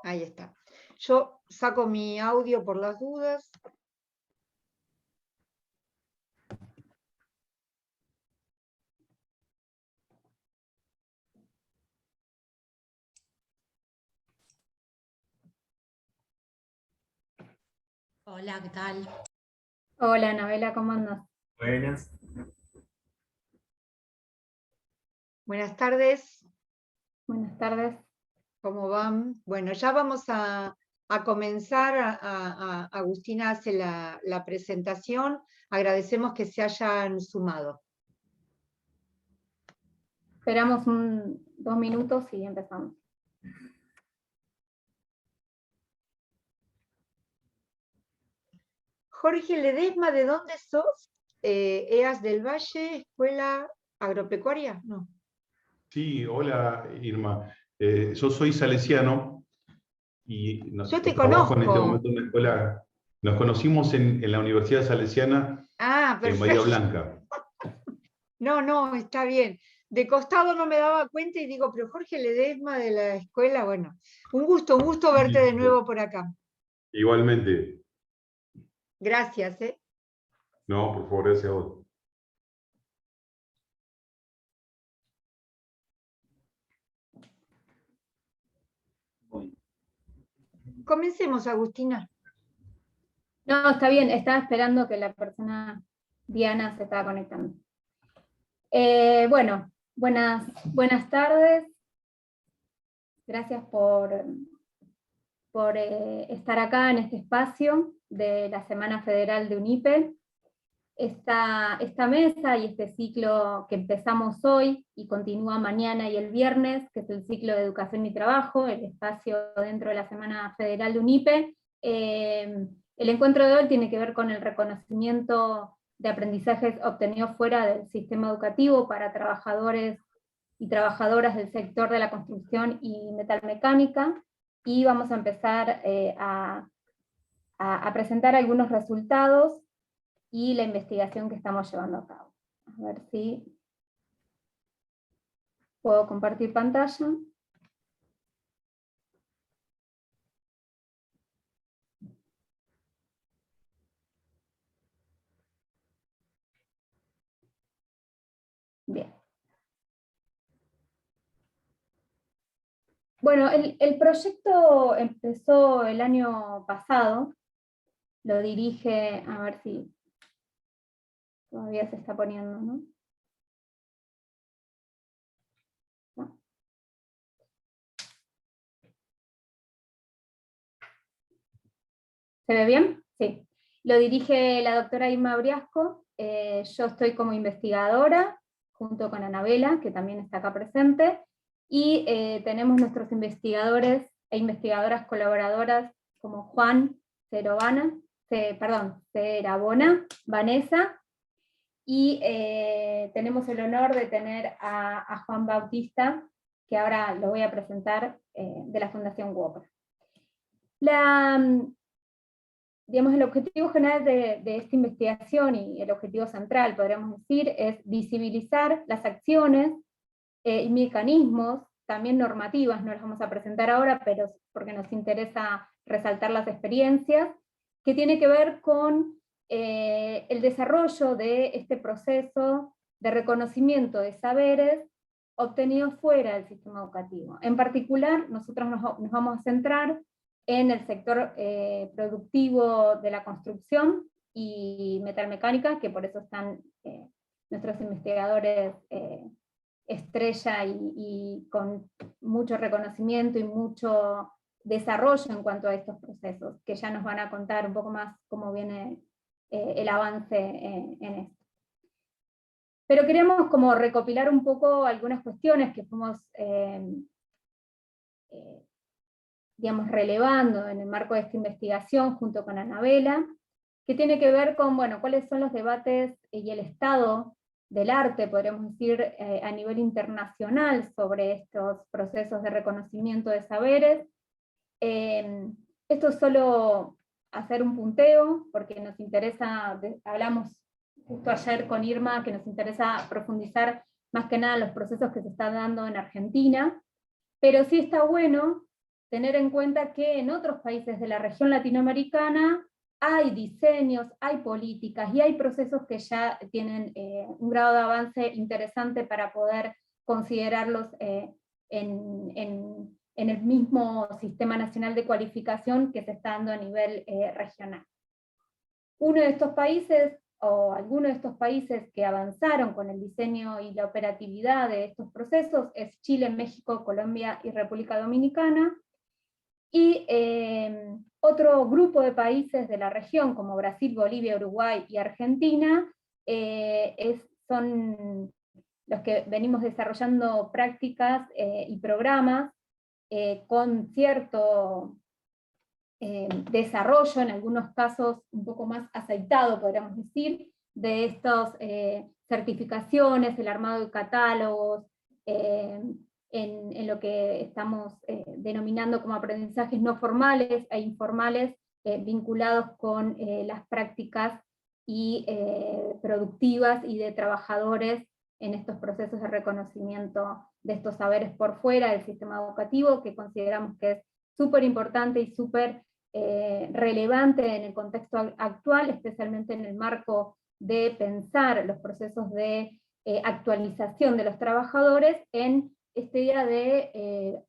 Ahí está. Yo saco mi audio por las dudas. Hola, ¿qué tal? Hola, Anabela, ¿cómo andas? Buenas. Buenas tardes. Buenas tardes. ¿Cómo van? Bueno, ya vamos a comenzar. Agustina hace la presentación. Agradecemos que se hayan sumado. Esperamos 2 minutos y empezamos. Jorge Ledesma, ¿de dónde sos? ¿EAS del Valle, Escuela Agropecuaria? No. Sí, hola Irma. Yo soy salesiano y Yo te trabajo en este conozco. momento en una escuela. Nos conocimos en la Universidad Salesiana Ah, en Bahía perfecto. Blanca. No, está bien. De costado no me daba cuenta y digo, pero Jorge Ledesma de la escuela, bueno, un gusto verte de nuevo por acá. Igualmente. Gracias, ¿eh? No, por favor, gracias a vos. Comencemos, Agustina. No, está bien, estaba esperando que la persona Diana se estaba conectando. Bueno, buenas tardes. Gracias por estar acá en este espacio de la Semana Federal de UNIPE. Esta mesa y este ciclo que empezamos hoy y continúa mañana y el viernes, que es el ciclo de educación y trabajo, el espacio dentro de la Semana Federal de UNIPE. El encuentro de hoy tiene que ver con el reconocimiento de aprendizajes obtenidos fuera del sistema educativo para trabajadores y trabajadoras del sector de la construcción y metalmecánica, y vamos a empezar a presentar algunos resultados y la investigación que estamos llevando a cabo. A ver si puedo compartir pantalla. Bien. Bueno, el proyecto empezó el año pasado, lo dirige, a ver si todavía se está poniendo, ¿no? ¿Se ve bien? Sí. Lo dirige la doctora Irma Briasco. Yo estoy como investigadora, junto con Anabela, que también está acá presente, y tenemos nuestros investigadores e investigadoras colaboradoras como Juan Cerabona, Vanessa, y tenemos el honor de tener a Juan Bautista, que ahora lo voy a presentar, de la Fundación Whopper. Digamos, el objetivo general de esta investigación, y el objetivo central, podríamos decir, es visibilizar las acciones y mecanismos, también normativas, no las vamos a presentar ahora, pero porque nos interesa resaltar las experiencias, que tiene que ver con el desarrollo de este proceso de reconocimiento de saberes obtenidos fuera del sistema educativo. En particular, nosotros nos vamos a centrar en el sector productivo de la construcción y metalmecánica, que por eso están nuestros investigadores estrella y con mucho reconocimiento y mucho desarrollo en cuanto a estos procesos, que ya nos van a contar un poco más cómo viene el avance en esto. Pero queremos como recopilar un poco algunas cuestiones que fuimos digamos, relevando en el marco de esta investigación junto con Anabela, que tiene que ver con, bueno, cuáles son los debates y el estado del arte, podríamos decir, a nivel internacional sobre estos procesos de reconocimiento de saberes. Esto es solo hacer un punteo, porque nos interesa, hablamos justo ayer con Irma, que nos interesa profundizar más que nada los procesos que se están dando en Argentina, pero sí está bueno tener en cuenta que en otros países de la región latinoamericana hay diseños, hay políticas y hay procesos que ya tienen un grado de avance interesante para poder considerarlos en el mismo Sistema Nacional de Cualificación que se está dando a nivel regional. Uno de estos países, o algunos de estos países que avanzaron con el diseño y la operatividad de estos procesos, es Chile, México, Colombia y República Dominicana, y otro grupo de países de la región, como Brasil, Bolivia, Uruguay y Argentina, son los que venimos desarrollando prácticas y programas con cierto desarrollo, en algunos casos un poco más aceitado, podríamos decir, de estas certificaciones, el armado de catálogos, en lo que estamos denominando como aprendizajes no formales e informales vinculados con las prácticas y productivas y de trabajadores en estos procesos de reconocimiento de estos saberes por fuera del sistema educativo, que consideramos que es súper importante y súper relevante en el contexto actual, especialmente en el marco de pensar los procesos de actualización de los trabajadores en esta idea de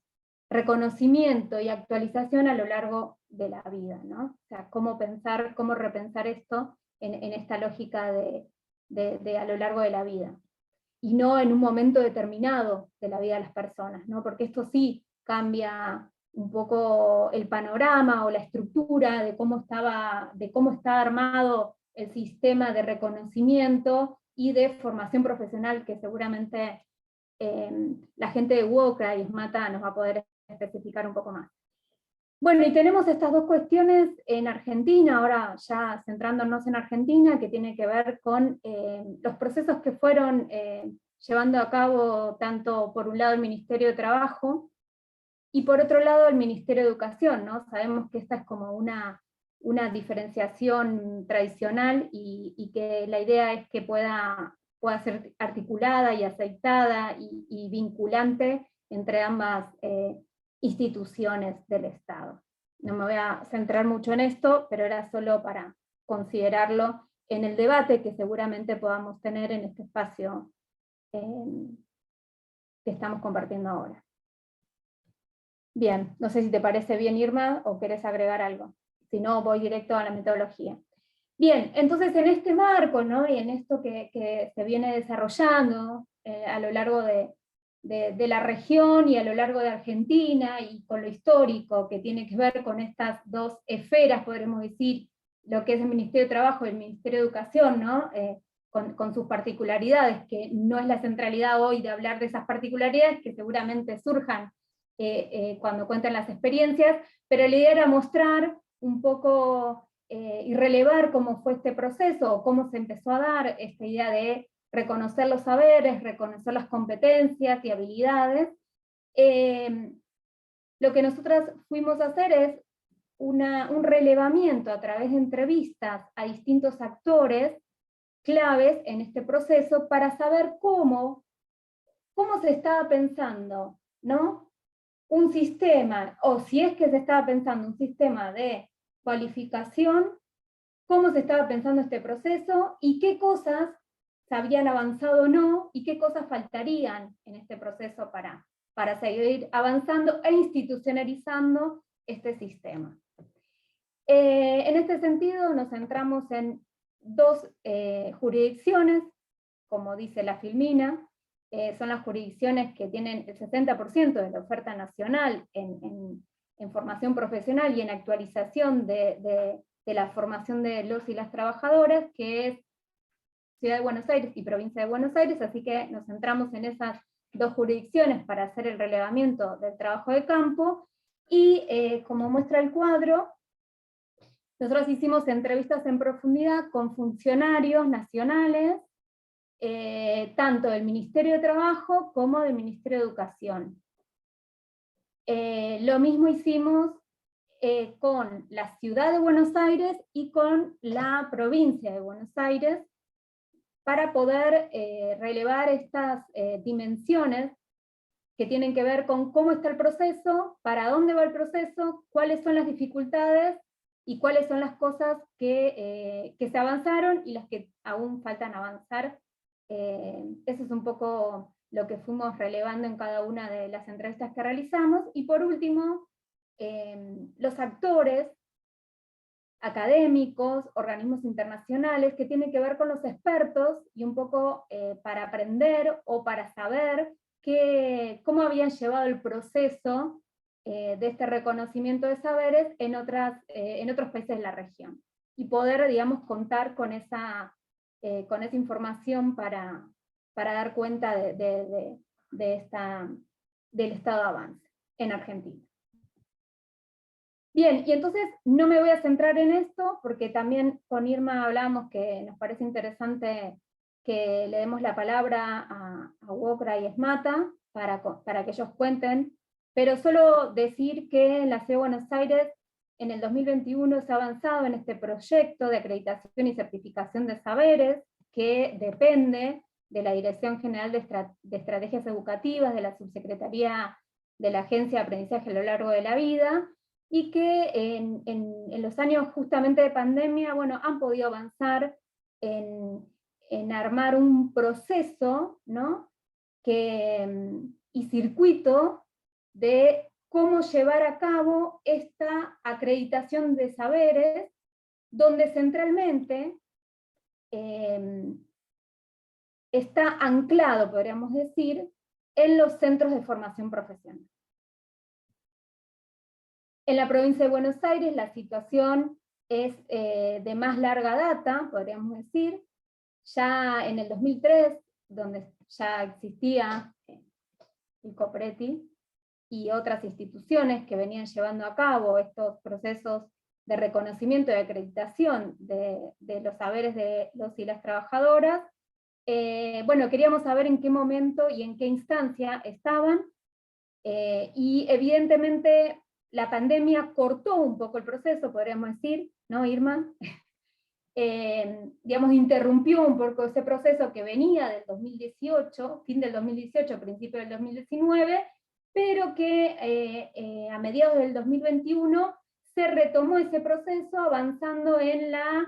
reconocimiento y actualización a lo largo de la vida, ¿no? O sea, cómo pensar, cómo repensar esto en esta lógica de a lo largo de la vida. Y no en un momento determinado de la vida de las personas, ¿no? Porque esto sí cambia un poco el panorama o la estructura de cómo está armado el sistema de reconocimiento y de formación profesional, que seguramente la gente de WOCRA y SMATA nos va a poder especificar un poco más. Bueno, y tenemos estas dos cuestiones en Argentina, ahora ya centrándonos en Argentina, que tiene que ver con los procesos que fueron llevando a cabo tanto por un lado el Ministerio de Trabajo, y por otro lado el Ministerio de Educación, ¿no? Sabemos que esta es como una diferenciación tradicional y que la idea es que pueda ser articulada y aceitada y vinculante entre ambas instituciones del Estado. No me voy a centrar mucho en esto, pero era solo para considerarlo en el debate que seguramente podamos tener en este espacio que estamos compartiendo ahora. Bien, no sé si te parece bien, Irma, o querés agregar algo. Si no, voy directo a la metodología. Bien, entonces en este marco, ¿no? Y en esto que se viene desarrollando a lo largo de la región y a lo largo de Argentina, y con lo histórico que tiene que ver con estas dos esferas, podremos decir, lo que es el Ministerio de Trabajo y el Ministerio de Educación, ¿no? Con sus particularidades, que no es la centralidad hoy de hablar de esas particularidades, que seguramente surjan cuando cuentan las experiencias, pero la idea era mostrar un poco y relevar cómo fue este proceso, o cómo se empezó a dar esta idea de reconocer los saberes, reconocer las competencias y habilidades. Lo que nosotras fuimos a hacer es un relevamiento a través de entrevistas a distintos actores claves en este proceso para saber cómo se estaba pensando, ¿no? Un sistema, o si es que se estaba pensando un sistema de cualificación, cómo se estaba pensando este proceso, y qué cosas se habían avanzado o no, y qué cosas faltarían en este proceso para seguir avanzando e institucionalizando este sistema. En este sentido nos centramos en dos jurisdicciones, como dice la Filmina, son las jurisdicciones que tienen el 60% de la oferta nacional en formación profesional y en actualización de la formación de los y las trabajadoras, que es Ciudad de Buenos Aires y Provincia de Buenos Aires, así que nos centramos en esas dos jurisdicciones para hacer el relevamiento del trabajo de campo, y como muestra el cuadro, nosotros hicimos entrevistas en profundidad con funcionarios nacionales, tanto del Ministerio de Trabajo como del Ministerio de Educación. Lo mismo hicimos con la Ciudad de Buenos Aires y con la Provincia de Buenos Aires, para poder relevar estas dimensiones que tienen que ver con cómo está el proceso, para dónde va el proceso, cuáles son las dificultades y cuáles son las cosas que se avanzaron y las que aún faltan avanzar. Eso es un poco lo que fuimos relevando en cada una de las entrevistas que realizamos. Y por último, los actores académicos, organismos internacionales, que tienen que ver con los expertos, y un poco para aprender o para saber cómo habían llevado el proceso de este reconocimiento de saberes en otros países de la región. Y poder, digamos, contar con esa información para dar cuenta del estado de avance en Argentina. Bien, y entonces no me voy a centrar en esto, porque también con Irma hablamos que nos parece interesante que le demos la palabra a Wokra y Esmata para que ellos cuenten, pero solo decir que en la Ciudad de Buenos Aires en el 2021 se ha avanzado en este proyecto de acreditación y certificación de saberes, que depende de la Dirección General de Estrategias Educativas, de la Subsecretaría de la Agencia de Aprendizaje a lo Largo de la Vida, y que en los años justamente de pandemia, bueno, han podido avanzar en armar un proceso, ¿no? Y circuito de cómo llevar a cabo esta acreditación de saberes, donde centralmente está anclado, podríamos decir, en los centros de formación profesional. En la provincia de Buenos Aires la situación es de más larga data, podríamos decir. Ya en el 2003, donde ya existía el COPRETI y otras instituciones que venían llevando a cabo estos procesos de reconocimiento y acreditación de los saberes de los y las trabajadoras, bueno, queríamos saber en qué momento y en qué instancia estaban, y evidentemente la pandemia cortó un poco el proceso, podríamos decir, ¿no, Irma? Digamos, interrumpió un poco ese proceso que venía del 2018, fin del 2018, principio del 2019, pero que a mediados del 2021 se retomó ese proceso avanzando en la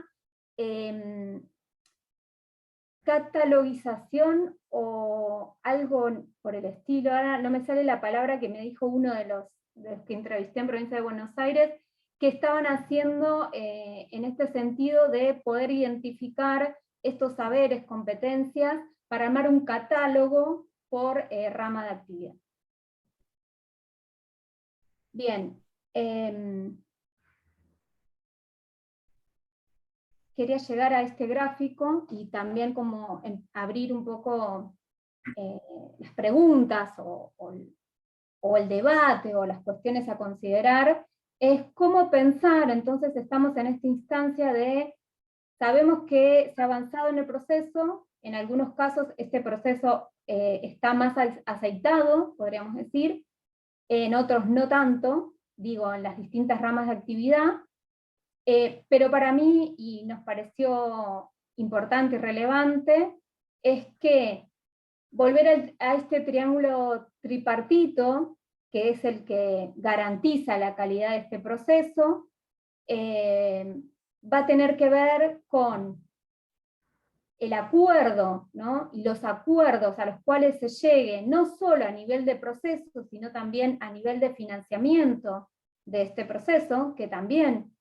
catalogización o algo por el estilo. Ahora no me sale la palabra que me dijo uno de los que entrevisté en Provincia de Buenos Aires, que estaban haciendo en este sentido de poder identificar estos saberes, competencias, para armar un catálogo por rama de actividad. Bien. Quería llegar a este gráfico y también como abrir un poco las preguntas o el debate o las cuestiones a considerar, es cómo pensar. Entonces estamos en esta instancia de, sabemos que se ha avanzado en el proceso, en algunos casos este proceso está más aceitado, podríamos decir, en otros no tanto, digo, en las distintas ramas de actividad, pero para mí, y nos pareció importante y relevante, es que volver a este triángulo tripartito, que es el que garantiza la calidad de este proceso, va a tener que ver con el acuerdo, ¿no? Y los acuerdos a los cuales se llegue, no solo a nivel de proceso, sino también a nivel de financiamiento de este proceso, que también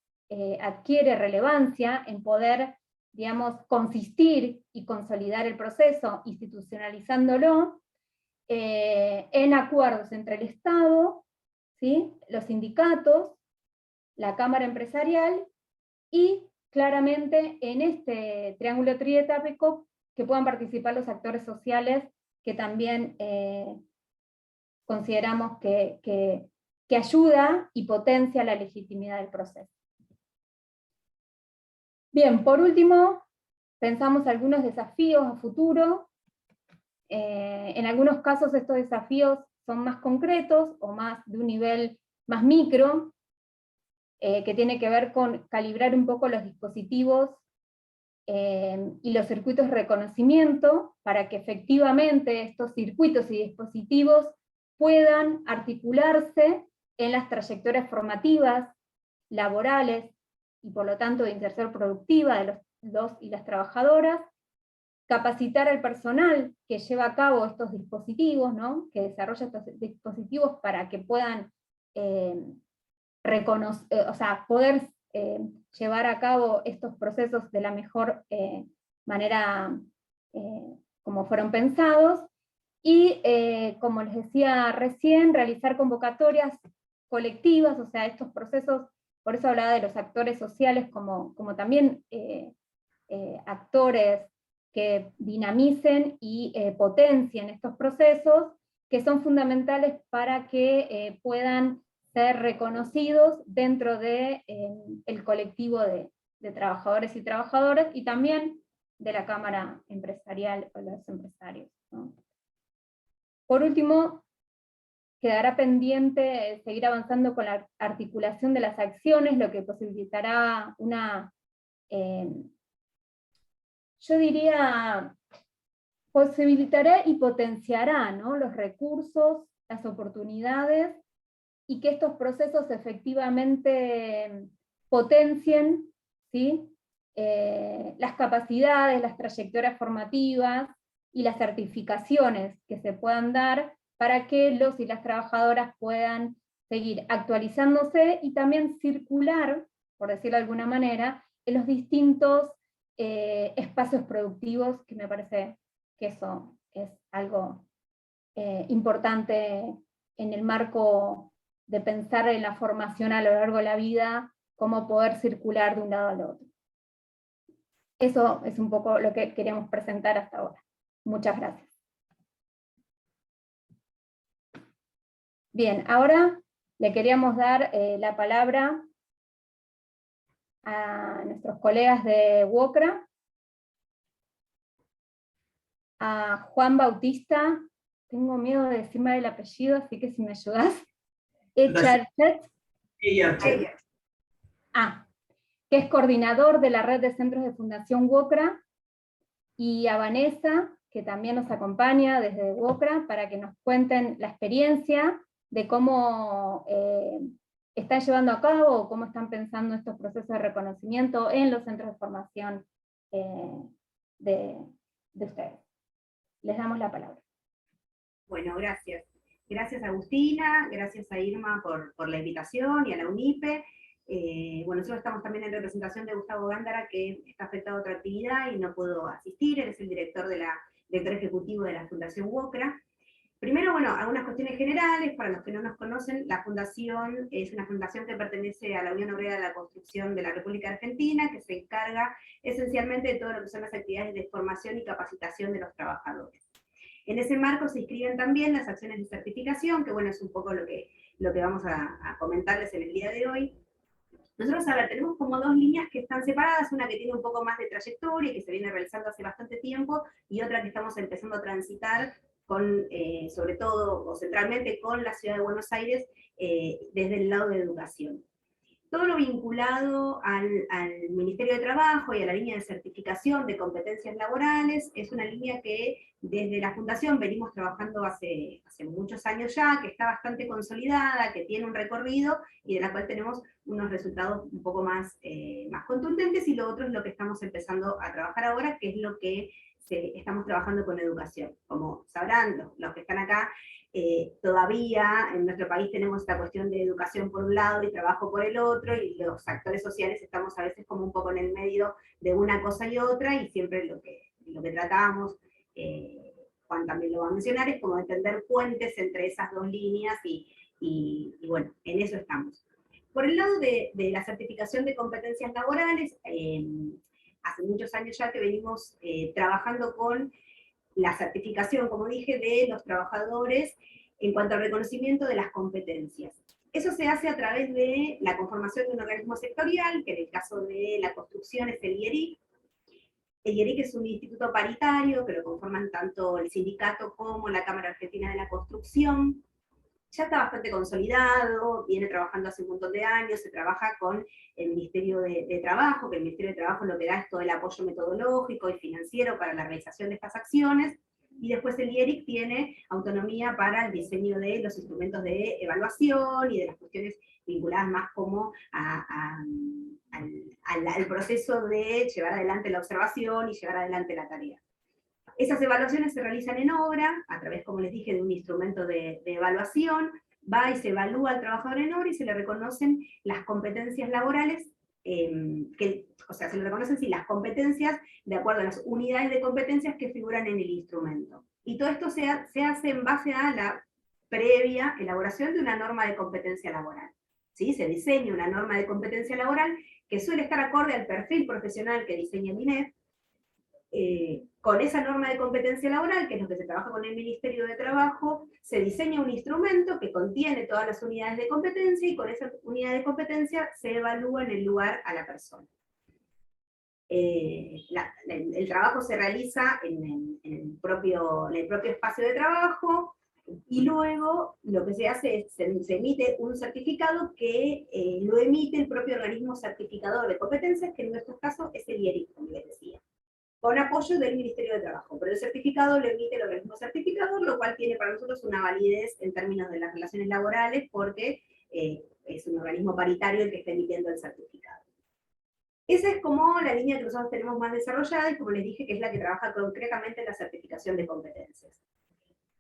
adquiere relevancia en poder, digamos, consistir y consolidar el proceso, institucionalizándolo, en acuerdos entre el Estado, ¿sí?, los sindicatos, la Cámara Empresarial, y claramente en este triángulo trietápico que puedan participar los actores sociales, que también consideramos que ayuda y potencia la legitimidad del proceso. Bien, por último, pensamos algunos desafíos a futuro. En algunos casos estos desafíos son más concretos o más de un nivel más micro, que tiene que ver con calibrar un poco los dispositivos y los circuitos de reconocimiento para que efectivamente estos circuitos y dispositivos puedan articularse en las trayectorias formativas, laborales, y por lo tanto de inserción productiva de los y las trabajadoras, capacitar al personal que lleva a cabo estos dispositivos, ¿no? Que desarrolla estos dispositivos para que puedan poder llevar a cabo estos procesos de la mejor manera como fueron pensados, y como les decía recién, realizar convocatorias colectivas, o sea, estos procesos, por eso hablaba de los actores sociales como también actores que dinamicen y potencien estos procesos, que son fundamentales para que puedan ser reconocidos dentro de el colectivo de trabajadores y trabajadoras, y también de la Cámara Empresarial o los empresarios, ¿no? Por último, quedará pendiente seguir avanzando con la articulación de las acciones, lo que posibilitará una, yo diría, posibilitará y potenciará, ¿no?, los recursos, las oportunidades, y que estos procesos efectivamente potencien, ¿sí?, las capacidades, las trayectorias formativas y las certificaciones que se puedan dar para que los y las trabajadoras puedan seguir actualizándose y también circular, por decirlo de alguna manera, en los distintos espacios productivos, que me parece que eso es algo importante en el marco de pensar en la formación a lo largo de la vida, cómo poder circular de un lado al otro. Eso es un poco lo que queríamos presentar hasta ahora. Muchas gracias. Bien, ahora le queríamos dar la palabra a nuestros colegas de UOCRA, a Juan Bautista, tengo miedo de decirme el apellido, así que si me ayudas, Echarchet, que es coordinador de la red de centros de Fundación UOCRA, y a Vanessa, que también nos acompaña desde UOCRA, para que nos cuenten la experiencia de cómo están llevando a cabo, o cómo están pensando estos procesos de reconocimiento en los centros de formación de ustedes. Les damos la palabra. Bueno, gracias. Gracias Agustina, gracias a Irma por la invitación, y a la UNIPE. Bueno, nosotros estamos también en representación de Gustavo Gándara, que está afectado a otra actividad y no pudo asistir. Él es el director ejecutivo de la Fundación UOCRA. Primero, bueno, algunas cuestiones generales, para los que no nos conocen. La Fundación es una fundación que pertenece a la Unión Obrera de la Construcción de la República Argentina, que se encarga esencialmente de todo lo que son las actividades de formación y capacitación de los trabajadores. En ese marco se inscriben también las acciones de certificación, que bueno, es un poco lo que vamos a comentarles en el día de hoy. Nosotros, a ver, tenemos como dos líneas que están separadas, una que tiene un poco más de trayectoria, que se viene realizando hace bastante tiempo, y otra que estamos empezando a transitar con, sobre todo, o centralmente con la Ciudad de Buenos Aires, desde el lado de educación. Todo lo vinculado al Ministerio de Trabajo y a la línea de certificación de competencias laborales es una línea que desde la Fundación venimos trabajando hace muchos años ya, que está bastante consolidada, que tiene un recorrido y de la cual tenemos unos resultados un poco más contundentes, y lo otro es lo que estamos empezando a trabajar ahora, que es lo que estamos trabajando con educación. Como sabrán los que están acá, todavía en nuestro país tenemos esta cuestión de educación por un lado y trabajo por el otro, y los actores sociales estamos a veces como un poco en el medio de una cosa y otra, y siempre lo que tratamos, Juan también lo va a mencionar, es como entender puentes entre esas dos líneas, y bueno, en eso estamos. Por el lado de la certificación de competencias laborales, hace muchos años ya que venimos trabajando con la certificación, como dije, de los trabajadores en cuanto al reconocimiento de las competencias. Eso se hace a través de la conformación de un organismo sectorial, que en el caso de la construcción es el IERIC. El IERIC es un instituto paritario que lo conforman tanto el sindicato como la Cámara Argentina de la Construcción. Ya está bastante consolidado, viene trabajando hace un montón de años, se trabaja con el Ministerio de Trabajo, que el Ministerio de Trabajo lo que da es todo el apoyo metodológico y financiero para la realización de estas acciones, Y después el IERIC tiene autonomía para el diseño de los instrumentos de evaluación y de las cuestiones vinculadas más como al proceso de llevar adelante la observación y llevar adelante la tarea. Esas evaluaciones se realizan en obra, a través, como les dije, de un instrumento de evaluación. Va y se evalúa al trabajador en obra y se le reconocen las competencias laborales, o sea, se le reconocen las competencias de acuerdo a las unidades de competencias que figuran en el instrumento. Y todo esto se hace en base a la previa elaboración de una norma de competencia laboral. ¿Sí? Se diseña una norma de competencia laboral que suele estar acorde al perfil profesional que diseña el INEF. Con esa norma de competencia laboral, que es lo que se trabaja con el Ministerio de Trabajo, se diseña un instrumento que contiene todas las unidades de competencia, y con esa unidad de competencia se evalúa en el lugar a la persona. El trabajo se realiza en el propio espacio de trabajo, y luego lo que se hace es, se emite un certificado que lo emite el propio organismo certificador de competencias, que en nuestro caso es el IERIC, como les decía, con apoyo del Ministerio de Trabajo, pero el certificado lo emite el organismo certificador, lo cual tiene para nosotros una validez en términos de las relaciones laborales, porque es un organismo paritario el que está emitiendo el certificado. Esa es como la línea que nosotros tenemos más desarrollada, y como les dije, que es la que trabaja concretamente en la certificación de competencias.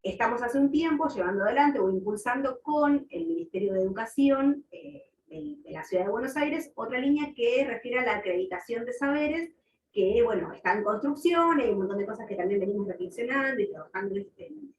Estamos hace un tiempo llevando adelante o impulsando con el Ministerio de Educación de la Ciudad de Buenos Aires otra línea que refiere a la acreditación de saberes, que, bueno, está en construcción, hay un montón de cosas que también venimos reflexionando y trabajando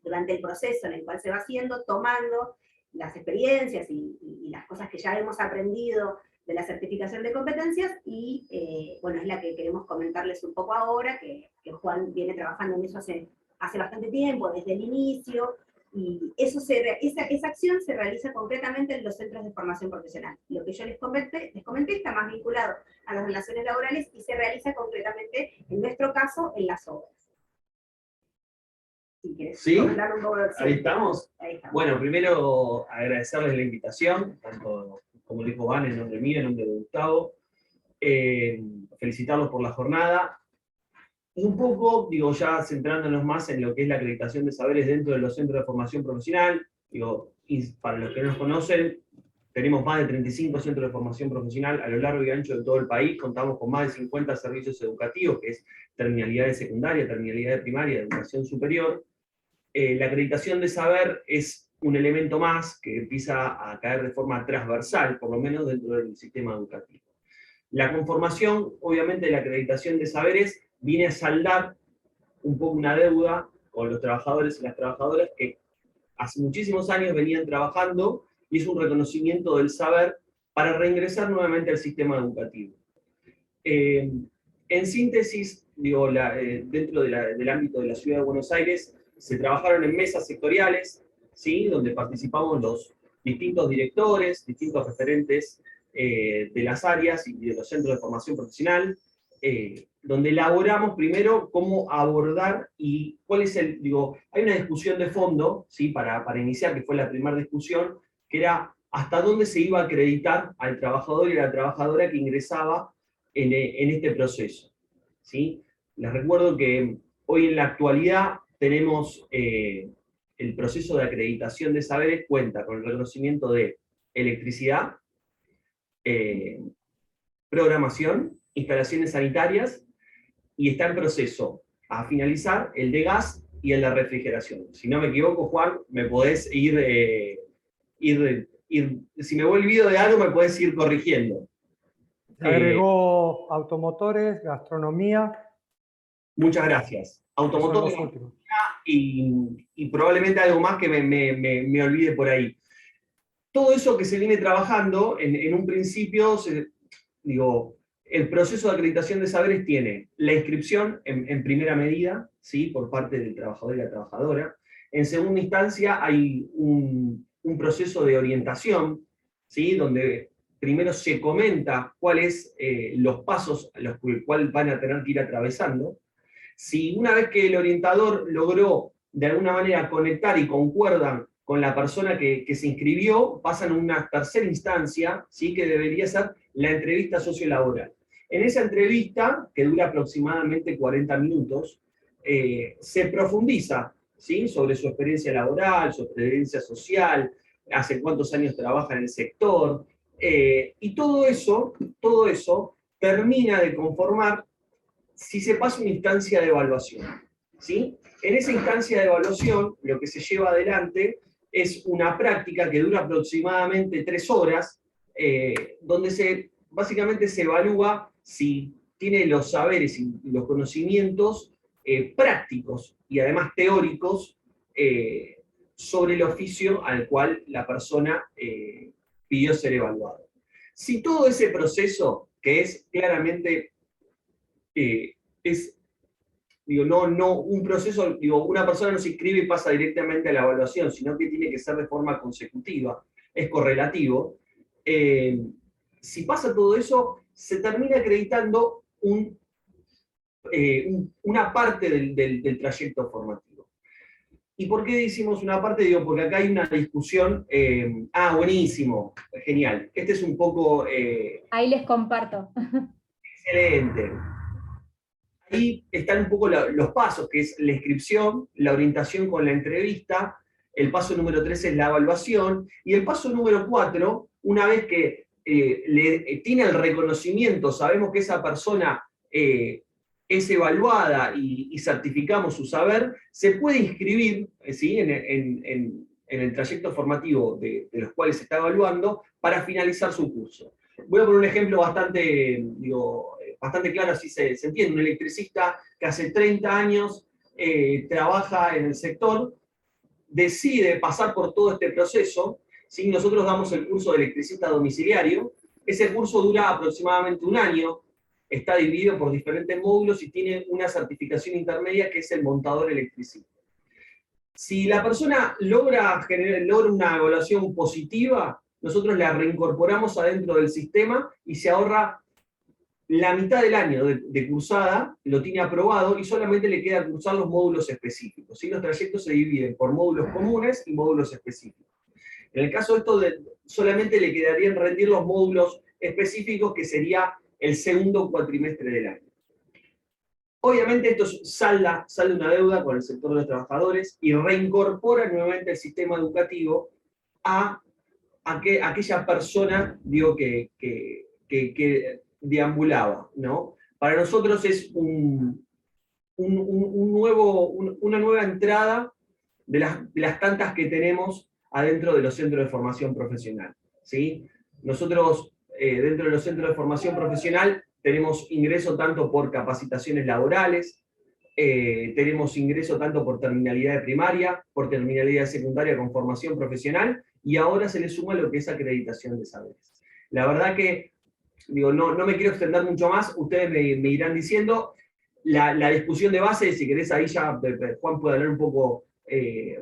durante el proceso en el cual se va haciendo, tomando las experiencias y las cosas que ya hemos aprendido de la certificación de competencias, y bueno, es la que queremos comentarles un poco ahora, que Juan viene trabajando en eso hace bastante tiempo, desde el inicio, y esa acción se realiza concretamente en los centros de formación profesional. Lo que yo les comenté está más vinculado a las relaciones laborales y se realiza concretamente, en nuestro caso, en las obras. Si quieres comentar un poco de ahí estamos. Ahí estamos. Bueno, primero agradecerles la invitación, tanto como dijo Van, en nombre mío, en nombre de Gustavo. Felicitarlos por la jornada. Y un poco, digo, ya centrándonos más en lo que es la acreditación de saberes dentro de los centros de formación profesional, digo, y para los que no nos conocen, tenemos más de 35 centros de formación profesional a lo largo y ancho de todo el país, contamos con más de 50 servicios educativos, que es terminalidad de secundaria, terminalidad de primaria, educación superior. La acreditación de saber es un elemento más que empieza a caer de forma transversal, por lo menos dentro del sistema educativo. La conformación, obviamente, de la acreditación de saberes viene a saldar un poco una deuda con los trabajadores y las trabajadoras que hace muchísimos años venían trabajando, y es un reconocimiento del saber para reingresar nuevamente al sistema educativo. En síntesis, digo, dentro del ámbito de la Ciudad de Buenos Aires, se trabajaron en mesas sectoriales, ¿sí? Donde participamos los distintos directores, distintos referentes de las áreas y de los centros de formación profesional, donde elaboramos primero cómo abordar y cuál es hay una discusión de fondo, ¿sí? para iniciar, que fue la primera discusión, que era hasta dónde se iba a acreditar al trabajador y a la trabajadora que ingresaba en este proceso, ¿sí? Les recuerdo que hoy en la actualidad tenemos el proceso de acreditación de saberes, cuenta con el reconocimiento de electricidad, programación, instalaciones sanitarias, y está en proceso a finalizar el de gas y el de refrigeración. Si no me equivoco, Juan, me podés si me voy olvido de algo, me podés ir corrigiendo. Se agregó automotores, gastronomía. Muchas gracias. Automotores y probablemente algo más que me olvide por ahí. Todo eso que se viene trabajando, en un principio, el proceso de acreditación de saberes tiene la inscripción en primera medida, ¿sí? Por parte del trabajador y la trabajadora. En segunda instancia hay un proceso de orientación, ¿sí? Donde primero se comenta cuáles los pasos a los cuales van a tener que ir atravesando. Si una vez que el orientador logró de alguna manera conectar y concuerdan con la persona que se inscribió, pasan a una tercera instancia, ¿sí? Que debería ser la entrevista sociolaboral. En esa entrevista, que dura aproximadamente 40 minutos, se profundiza, ¿sí?, sobre su experiencia laboral, su experiencia social, hace cuántos años trabaja en el sector, y todo eso termina de conformar si se pasa una instancia de evaluación, ¿sí? En esa instancia de evaluación, lo que se lleva adelante es una práctica que dura aproximadamente 3 horas, donde básicamente se evalúa si tiene los saberes y los conocimientos prácticos y además teóricos sobre el oficio al cual la persona pidió ser evaluada. Si todo ese proceso, que es claramente no un proceso, una persona no se inscribe y pasa directamente a la evaluación, sino que tiene que ser de forma consecutiva, es correlativo. Si pasa todo eso, se termina acreditando una parte del trayecto formativo. ¿Y por qué decimos una parte? Porque acá hay una discusión. Buenísimo, genial. Este es un poco... Ahí les comparto. Excelente. Ahí están un poco los pasos, que es la inscripción, la orientación con la entrevista, el paso número 3 es la evaluación, y el paso número 4, una vez que tiene el reconocimiento, sabemos que esa persona es evaluada y certificamos su saber, se puede inscribir, ¿sí?, en el trayecto formativo de los cuales se está evaluando para finalizar su curso. Voy a poner un ejemplo bastante claro, así se entiende. Un electricista que hace 30 años trabaja en el sector, decide pasar por todo este proceso, ¿sí? Nosotros damos el curso de electricista domiciliario. Ese curso dura aproximadamente 1 año, está dividido por diferentes módulos y tiene una certificación intermedia que es el montador electricista. Si la persona logra una evaluación positiva, nosotros la reincorporamos adentro del sistema y se ahorra la mitad del año de cursada, lo tiene aprobado y solamente le queda cursar los módulos específicos, ¿sí? Los trayectos se dividen por módulos comunes y módulos específicos. En el caso de esto, solamente le quedarían rendir los módulos específicos, que sería el segundo cuatrimestre del año. Obviamente esto salda una deuda con el sector de los trabajadores y reincorpora nuevamente el sistema educativo a aquella persona, que deambulaba, ¿no? Para nosotros es una nueva entrada de las tantas que tenemos adentro de los centros de formación profesional, ¿sí? Nosotros, dentro de los centros de formación profesional, tenemos ingreso tanto por capacitaciones laborales, tenemos ingreso tanto por terminalidad de primaria, por terminalidad de secundaria con formación profesional, y ahora se le suma lo que es acreditación de saberes. La verdad que, no me quiero extender mucho más, ustedes me irán diciendo. La discusión de base, si querés ahí ya Juan puede hablar un poco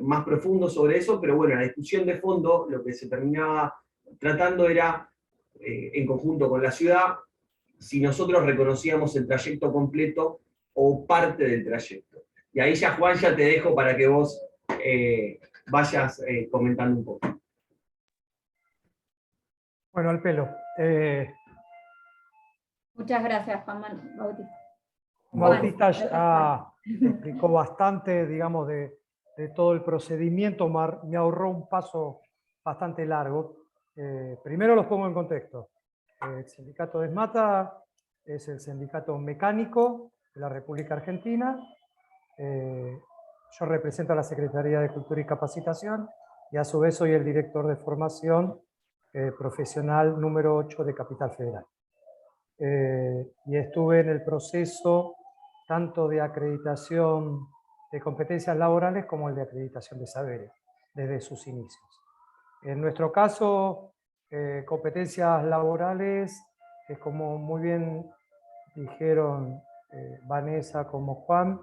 más profundo sobre eso, pero bueno, la discusión de fondo, lo que se terminaba tratando era, en conjunto con la ciudad, si nosotros reconocíamos el trayecto completo o parte del trayecto. Y ahí ya, Juan, ya te dejo para que vos vayas comentando un poco. Bueno, al pelo. Muchas gracias, Juan Bautista. Bautista ya explicó bastante, digamos, de todo el procedimiento, me ahorró un paso bastante largo. Primero los pongo en contexto. El sindicato de ESMATA es el sindicato mecánico de la República Argentina. Yo represento a la Secretaría de Cultura y Capacitación y a su vez soy el director de formación profesional número 8 de Capital Federal. Y estuve en el proceso tanto de acreditación de competencias laborales como el de acreditación de saberes, desde sus inicios. En nuestro caso, competencias laborales, como muy bien dijeron Vanessa como Juan,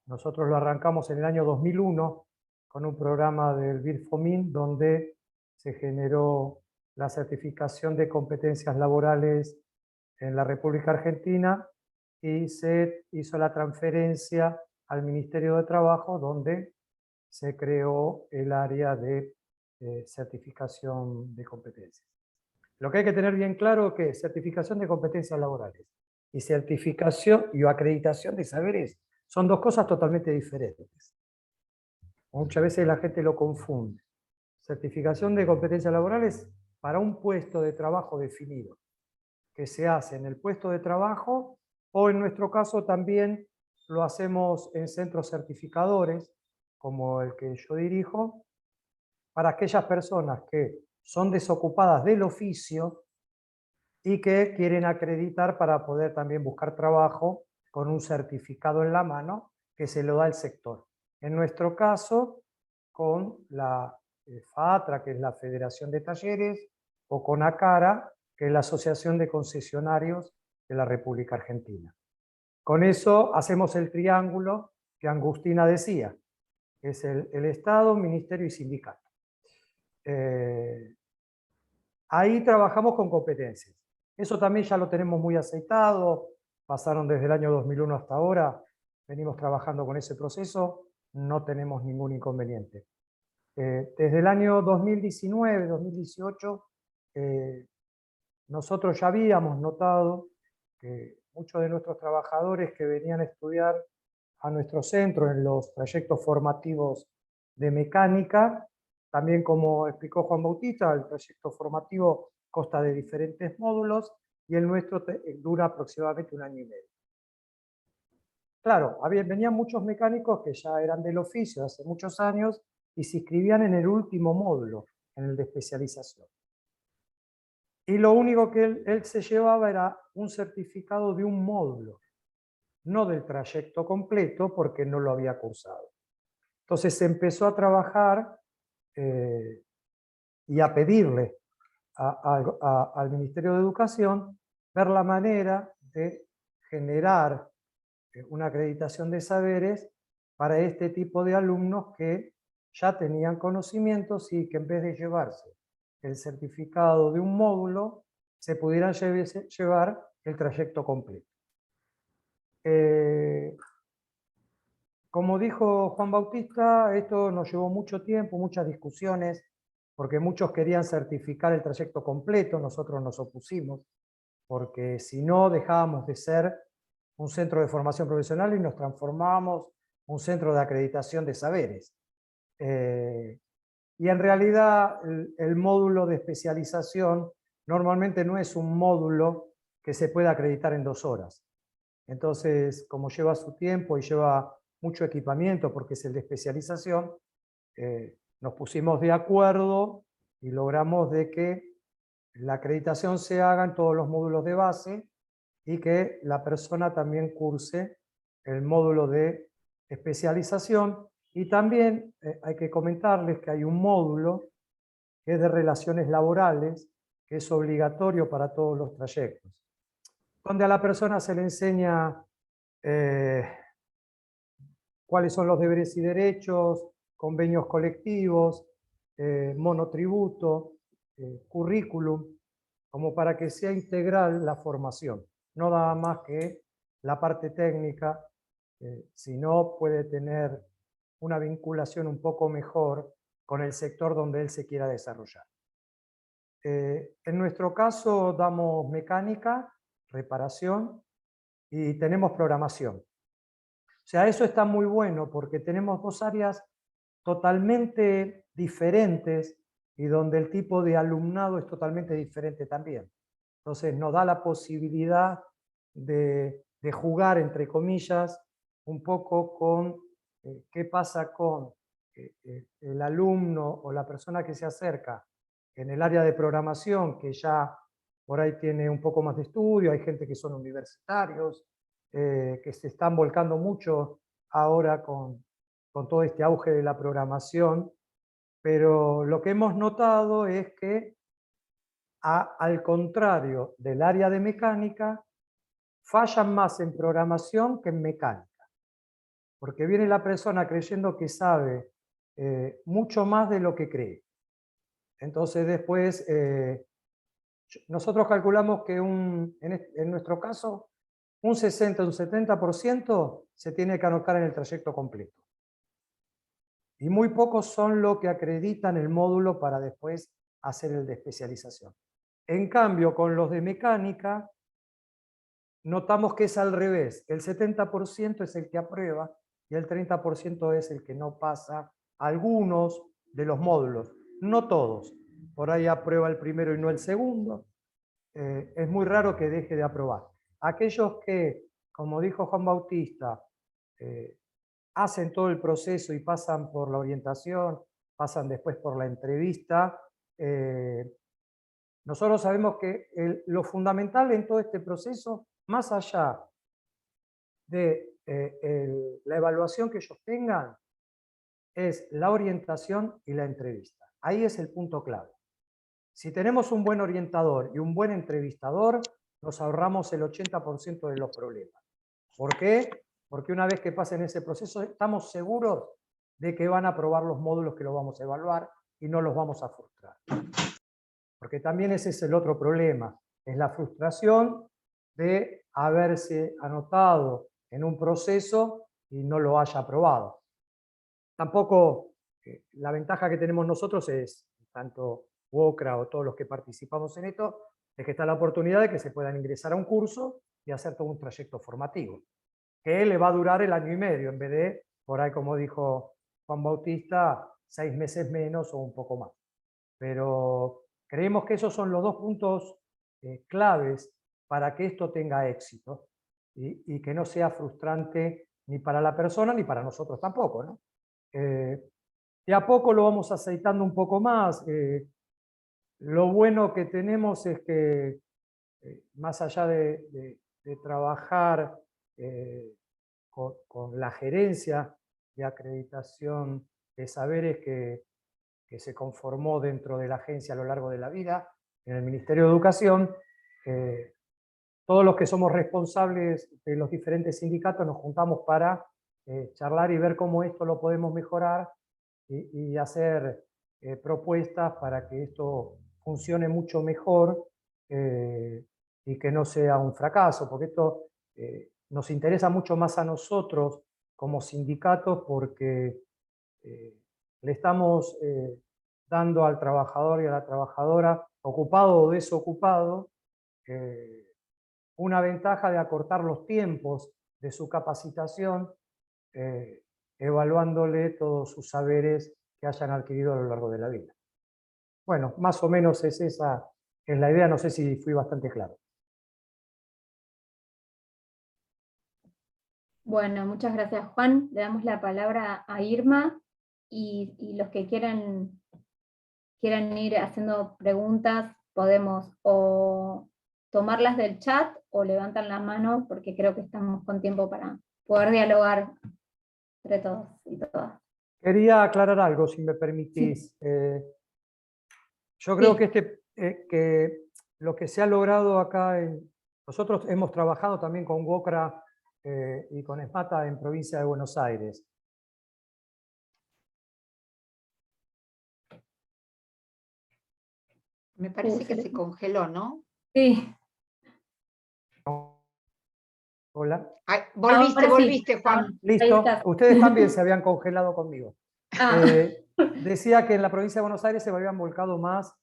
nosotros lo arrancamos en el año 2001 con un programa del BIRFOMIN donde se generó la certificación de competencias laborales en la República Argentina y se hizo la transferencia al Ministerio de Trabajo, donde se creó el área de certificación de competencias. Lo que hay que tener bien claro es que certificación de competencias laborales y certificación y acreditación de saberes son dos cosas totalmente diferentes. Muchas veces la gente lo confunde. Certificación de competencias laborales para un puesto de trabajo definido, que se hace en el puesto de trabajo, o en nuestro caso también lo hacemos en centros certificadores, como el que yo dirijo, para aquellas personas que son desocupadas del oficio y que quieren acreditar para poder también buscar trabajo con un certificado en la mano que se lo da el sector. En nuestro caso, con la FATRA, que es la Federación de Talleres, o con ACARA, que es la Asociación de Concesionarios de la República Argentina. Con eso hacemos el triángulo que Agustina decía, que es el Estado, Ministerio y Sindicato. Ahí trabajamos con competencias. Eso también ya lo tenemos muy aceitado, pasaron desde el año 2001 hasta ahora, venimos trabajando con ese proceso, no tenemos ningún inconveniente. Desde el año 2019, 2018, nosotros ya habíamos notado que muchos de nuestros trabajadores que venían a estudiar a nuestro centro en los trayectos formativos de mecánica, también como explicó Juan Bautista, el trayecto formativo consta de diferentes módulos y el nuestro dura aproximadamente 1 año y medio. Claro, venían muchos mecánicos que ya eran del oficio hace muchos años y se inscribían en el último módulo, en el de especialización. Y lo único que él se llevaba era un certificado de un módulo, no del trayecto completo porque no lo había cursado. Entonces se empezó a trabajar y a pedirle al Ministerio de Educación ver la manera de generar una acreditación de saberes para este tipo de alumnos que ya tenían conocimientos y que en vez de llevarse el certificado de un módulo, se pudieran llevar el trayecto completo. Como dijo Juan Bautista, esto nos llevó mucho tiempo, muchas discusiones, porque muchos querían certificar el trayecto completo, nosotros nos opusimos, porque si no dejábamos de ser un centro de formación profesional y nos transformábamos en un centro de acreditación de saberes. Y en realidad el módulo de especialización normalmente no es un módulo que se pueda acreditar en 2 horas. Entonces, como lleva su tiempo y lleva mucho equipamiento porque es el de especialización, nos pusimos de acuerdo y logramos de que la acreditación se haga en todos los módulos de base y que la persona también curse el módulo de especialización. Y también hay que comentarles que hay un módulo que es de relaciones laborales, que es obligatorio para todos los trayectos, donde a la persona se le enseña cuáles son los deberes y derechos, convenios colectivos, monotributo, currículum, como para que sea integral la formación. No nada más que la parte técnica, sino puede tener una vinculación un poco mejor con el sector donde él se quiera desarrollar. En nuestro caso damos mecánica, reparación y tenemos programación. O sea, eso está muy bueno porque tenemos 2 áreas totalmente diferentes y donde el tipo de alumnado es totalmente diferente también. Entonces nos da la posibilidad de jugar, entre comillas, un poco con qué pasa con el alumno o la persona que se acerca en el área de programación, que ya por ahí tiene un poco más de estudio, hay gente que son universitarios, que se están volcando mucho ahora con todo este auge de la programación, pero lo que hemos notado es que, al contrario del área de mecánica, fallan más en programación que en mecánica, porque viene la persona creyendo que sabe mucho más de lo que cree. Entonces después, nosotros calculamos que en nuestro caso, un 60, un 70% se tiene que anotar en el trayecto completo. Y muy pocos son los que acreditan el módulo para después hacer el de especialización. En cambio, con los de mecánica, notamos que es al revés. El 70% es el que aprueba y el 30% es el que no pasa algunos de los módulos. No todos. Por ahí aprueba el primero y no el segundo. Es muy raro que deje de aprobar. Aquellos que, como dijo Juan Bautista, hacen todo el proceso y pasan por la orientación, pasan después por la entrevista, nosotros sabemos que lo fundamental en todo este proceso, más allá de la evaluación que ellos tengan, es la orientación y la entrevista. Ahí es el punto clave. Si tenemos un buen orientador y un buen entrevistador, nos ahorramos el 80% de los problemas. ¿Por qué? Porque una vez que pasen ese proceso, estamos seguros de que van a aprobar los módulos que los vamos a evaluar y no los vamos a frustrar. Porque también ese es el otro problema, es la frustración de haberse anotado en un proceso y no lo haya aprobado. Tampoco la ventaja que tenemos nosotros es, tanto WOCRA o todos los que participamos en esto, es que está la oportunidad de que se puedan ingresar a un curso y hacer todo un trayecto formativo, que le va a durar el año y medio, en vez de, por ahí como dijo Juan Bautista, 6 meses menos o un poco más. Pero creemos que esos son los dos puntos claves para que esto tenga éxito y que no sea frustrante ni para la persona ni para nosotros tampoco, ¿no? De a poco lo vamos aceitando un poco más. Lo bueno que tenemos es que, más allá de trabajar con la gerencia de acreditación de saberes que se conformó dentro de la agencia a lo largo de la vida, en el Ministerio de Educación, todos los que somos responsables de los diferentes sindicatos nos juntamos para charlar y ver cómo esto lo podemos mejorar y hacer propuestas para que esto funcione mucho mejor y que no sea un fracaso, porque esto nos interesa mucho más a nosotros como sindicatos porque le estamos dando al trabajador y a la trabajadora, ocupado o desocupado, una ventaja de acortar los tiempos de su capacitación, evaluándole todos sus saberes que hayan adquirido a lo largo de la vida. Bueno, más o menos esa es la idea, no sé si fui bastante claro. Bueno, muchas gracias, Juan. Le damos la palabra a Irma y los que quieran ir haciendo preguntas, podemos o tomarlas del chat o levantan la mano, porque creo que estamos con tiempo para poder dialogar entre todos y todas. Quería aclarar algo, si me permitís. Sí. Yo creo Sí. que lo que se ha logrado acá, nosotros hemos trabajado también con WOCRA y con ESMATA en provincia de Buenos Aires. Me parece que se congeló, ¿no? Sí. Hola. Ay, volviste, Juan. Listo. Ustedes también se habían congelado conmigo. Decía que en la provincia de Buenos Aires se habían volcado más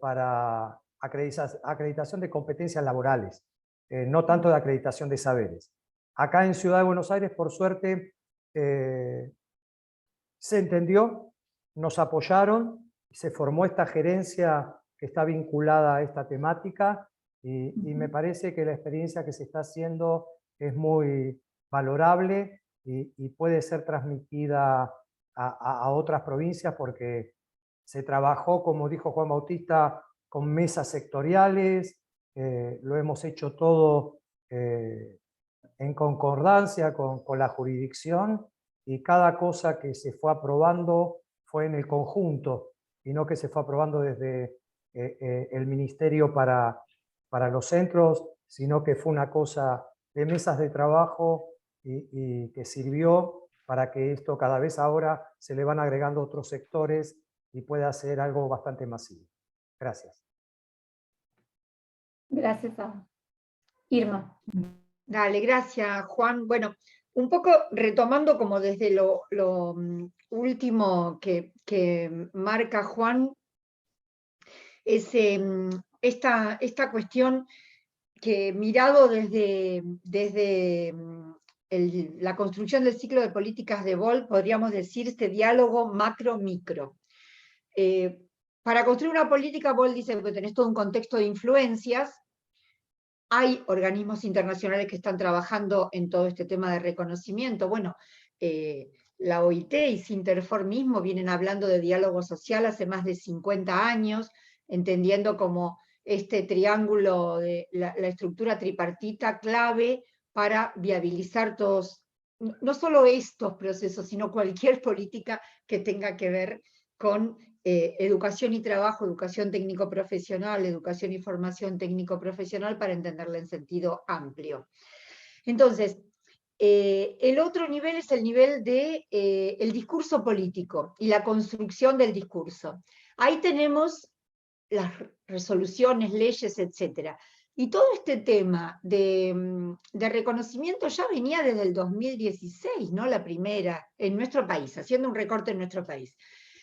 para acreditación de competencias laborales, no tanto de acreditación de saberes. Acá en Ciudad de Buenos Aires, por suerte, se entendió, nos apoyaron, se formó esta gerencia que está vinculada a esta temática y me parece que la experiencia que se está haciendo es muy valorable y puede ser transmitida a otras provincias porque se trabajó, como dijo Juan Bautista, con mesas sectoriales, lo hemos hecho todo en concordancia con la jurisdicción y cada cosa que se fue aprobando fue en el conjunto y no que se fue aprobando desde el ministerio para los centros, sino que fue una cosa de mesas de trabajo y que sirvió para que esto cada vez ahora se le van agregando otros sectores y pueda ser algo bastante masivo. Gracias. Gracias a Irma. Dale, gracias, Juan. Bueno, un poco retomando como desde lo último que marca Juan, es esta cuestión que mirado desde la construcción del ciclo de políticas de Boll, podríamos decir este diálogo macro-micro. Para construir una política, Boll dice que tenés todo un contexto de influencias, hay organismos internacionales que están trabajando en todo este tema de reconocimiento. Bueno, la OIT y Sinterfor mismo vienen hablando de diálogo social hace más de 50 años, entendiendo como este triángulo de la estructura tripartita clave para viabilizar todos, no solo estos procesos, sino cualquier política que tenga que ver con educación y trabajo, educación técnico-profesional, educación y formación técnico-profesional, para entenderla en sentido amplio. Entonces, el otro nivel es el nivel de el discurso político y la construcción del discurso. Ahí tenemos las resoluciones, leyes, etc. Y todo este tema de reconocimiento ya venía desde el 2016, ¿no? La primera, en nuestro país, haciendo un recorte en nuestro país.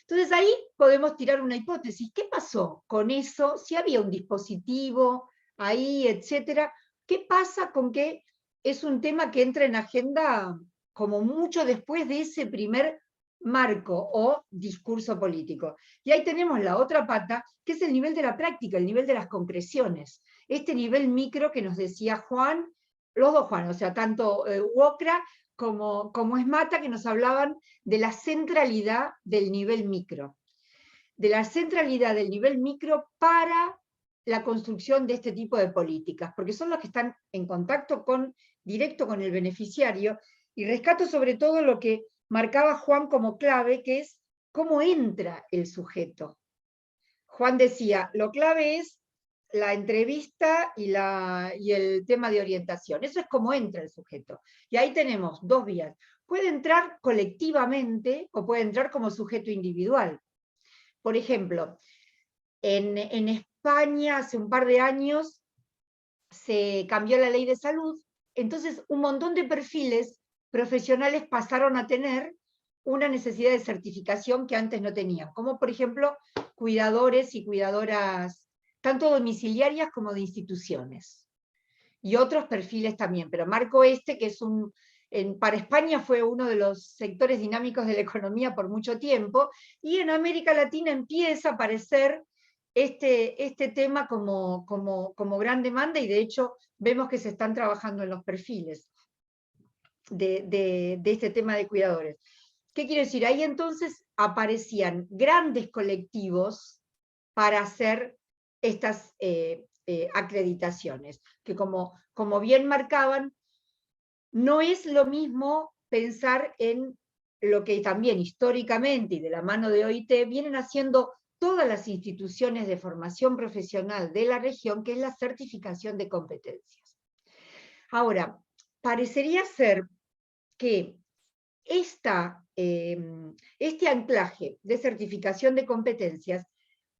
Entonces ahí podemos tirar una hipótesis. ¿Qué pasó con eso? Si había un dispositivo ahí, etcétera. ¿Qué pasa con que es un tema que entra en agenda como mucho después de ese primer marco o discurso político? Y ahí tenemos la otra pata, que es el nivel de la práctica, el nivel de las concreciones. Este nivel micro que nos decía Juan, los dos Juan, o sea, tanto Wokra como Esmata, que nos hablaban de la centralidad del nivel micro. De la centralidad del nivel micro para la construcción de este tipo de políticas, porque son los que están en contacto directo con el beneficiario, y rescato sobre todo lo que marcaba Juan como clave, que es cómo entra el sujeto. Juan decía, lo clave es la entrevista y el tema de orientación. Eso es cómo entra el sujeto. Y ahí tenemos dos vías. Puede entrar colectivamente o puede entrar como sujeto individual. Por ejemplo, en España hace un par de años se cambió la ley de salud, entonces un montón de perfiles profesionales pasaron a tener una necesidad de certificación que antes no tenían, como por ejemplo cuidadores y cuidadoras, tanto domiciliarias como de instituciones, y otros perfiles también, pero marco este, que es para España fue uno de los sectores dinámicos de la economía por mucho tiempo, y en América Latina empieza a aparecer este tema como gran demanda, y de hecho vemos que se están trabajando en los perfiles de este tema de cuidadores. ¿Qué quiero decir? Ahí entonces aparecían grandes colectivos para hacer estas acreditaciones, que como bien marcaban, no es lo mismo pensar en lo que también históricamente y de la mano de OIT vienen haciendo todas las instituciones de formación profesional de la región, que es la certificación de competencias. Ahora, parecería ser que este anclaje de certificación de competencias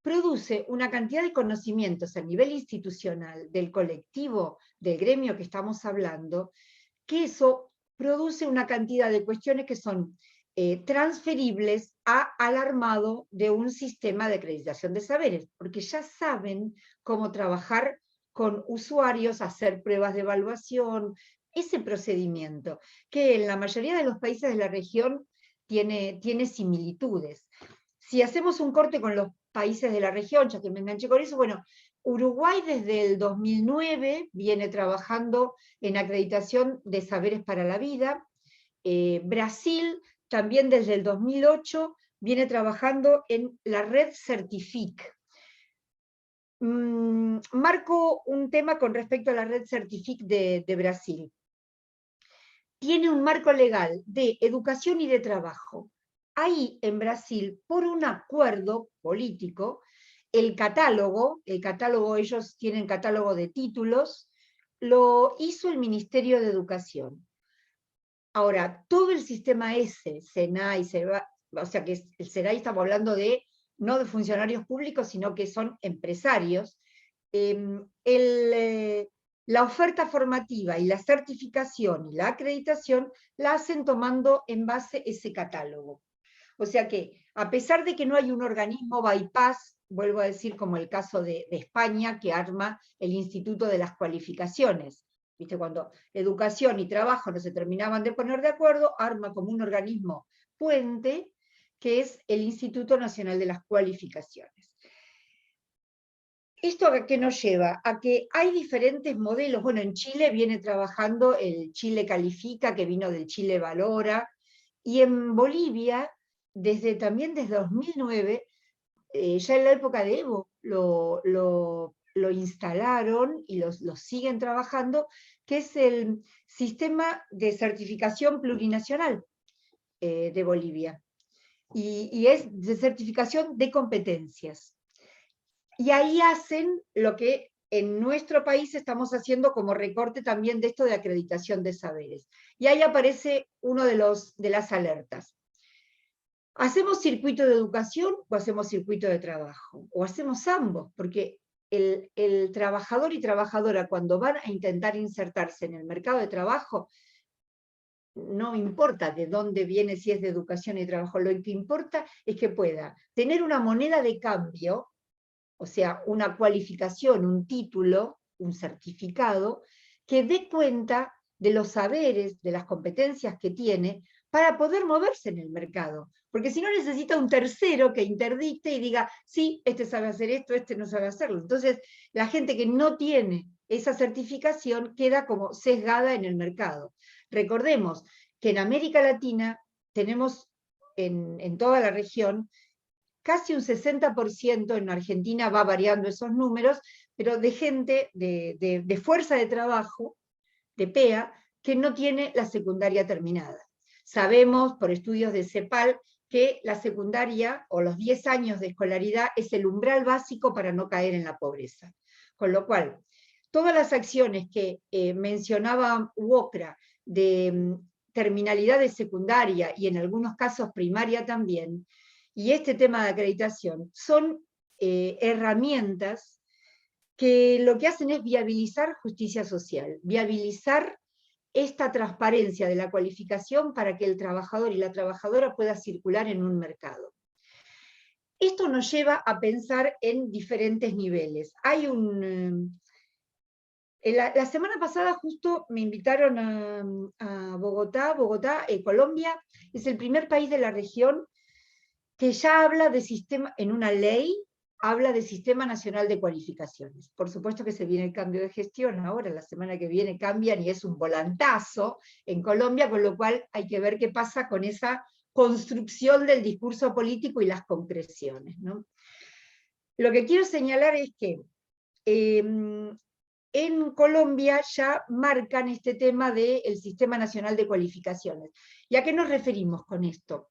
produce una cantidad de conocimientos a nivel institucional del colectivo, del gremio que estamos hablando, que eso produce una cantidad de cuestiones que son transferibles al armado de un sistema de acreditación de saberes, porque ya saben cómo trabajar con usuarios, hacer pruebas de evaluación, ese procedimiento, que en la mayoría de los países de la región tiene similitudes. Si hacemos un corte con los países de la región, ya que me enganché con eso, bueno, Uruguay desde el 2009 viene trabajando en acreditación de saberes para la vida. Brasil también desde el 2008 viene trabajando en la red Certific. Marco un tema con respecto a la red Certific de Brasil. Tiene un marco legal de educación y de trabajo. Ahí en Brasil, por un acuerdo político, el catálogo, ellos tienen catálogo de títulos, lo hizo el Ministerio de Educación. Ahora, todo el sistema SENAI, o sea que el SENAI estamos hablando no de funcionarios públicos, sino que son empresarios, la oferta formativa y la certificación y la acreditación la hacen tomando en base ese catálogo. O sea que, a pesar de que no hay un organismo bypass vuelvo a decir, como el caso de España, que arma el Instituto de las Cualificaciones. ¿Viste? Cuando educación y trabajo no se terminaban de poner de acuerdo, arma como un organismo puente, que es el Instituto Nacional de las Cualificaciones. ¿Esto a qué nos lleva? A que hay diferentes modelos. Bueno, en Chile viene trabajando el Chile Califica, que vino del Chile Valora, y en Bolivia, también desde 2009, ya en la época de Evo, lo instalaron y lo siguen trabajando, que es el Sistema de Certificación Plurinacional de Bolivia. Y es de certificación de competencias. Y ahí hacen lo que en nuestro país estamos haciendo como recorte también de esto de acreditación de saberes. Y ahí aparece uno de las alertas. ¿Hacemos circuito de educación o hacemos circuito de trabajo? O hacemos ambos, porque el trabajador y trabajadora cuando van a intentar insertarse en el mercado de trabajo, no importa de dónde viene, si es de educación y trabajo, lo que importa es que pueda tener una moneda de cambio, o sea, una cualificación, un título, un certificado, que dé cuenta de los saberes, de las competencias que tiene, para poder moverse en el mercado. Porque si no necesita un tercero que interdicte y diga, sí, este sabe hacer esto, este no sabe hacerlo. Entonces, la gente que no tiene esa certificación queda como sesgada en el mercado. Recordemos que en América Latina tenemos, en toda la región, casi un 60%, en Argentina va variando esos números, pero de gente, de fuerza de trabajo, de PEA, que no tiene la secundaria terminada. Sabemos, por estudios de CEPAL, que la secundaria, o los 10 años de escolaridad, es el umbral básico para no caer en la pobreza. Con lo cual, todas las acciones que mencionaba Wokra, de terminalidad de secundaria, y en algunos casos primaria también, y este tema de acreditación, son herramientas que lo que hacen es viabilizar justicia social, viabilizar esta transparencia de la cualificación para que el trabajador y la trabajadora pueda circular en un mercado. Esto nos lleva a pensar en diferentes niveles. Hay la semana pasada justo me invitaron a Bogotá. Colombia, es el primer país de la región que ya habla de sistema, en una ley, habla de Sistema Nacional de Cualificaciones. Por supuesto que se viene el cambio de gestión ahora, la semana que viene cambian y es un volantazo en Colombia, con lo cual hay que ver qué pasa con esa construcción del discurso político y las concreciones, ¿no? Lo que quiero señalar es que en Colombia ya marcan este tema del Sistema Nacional de Cualificaciones. ¿Y a qué nos referimos con esto?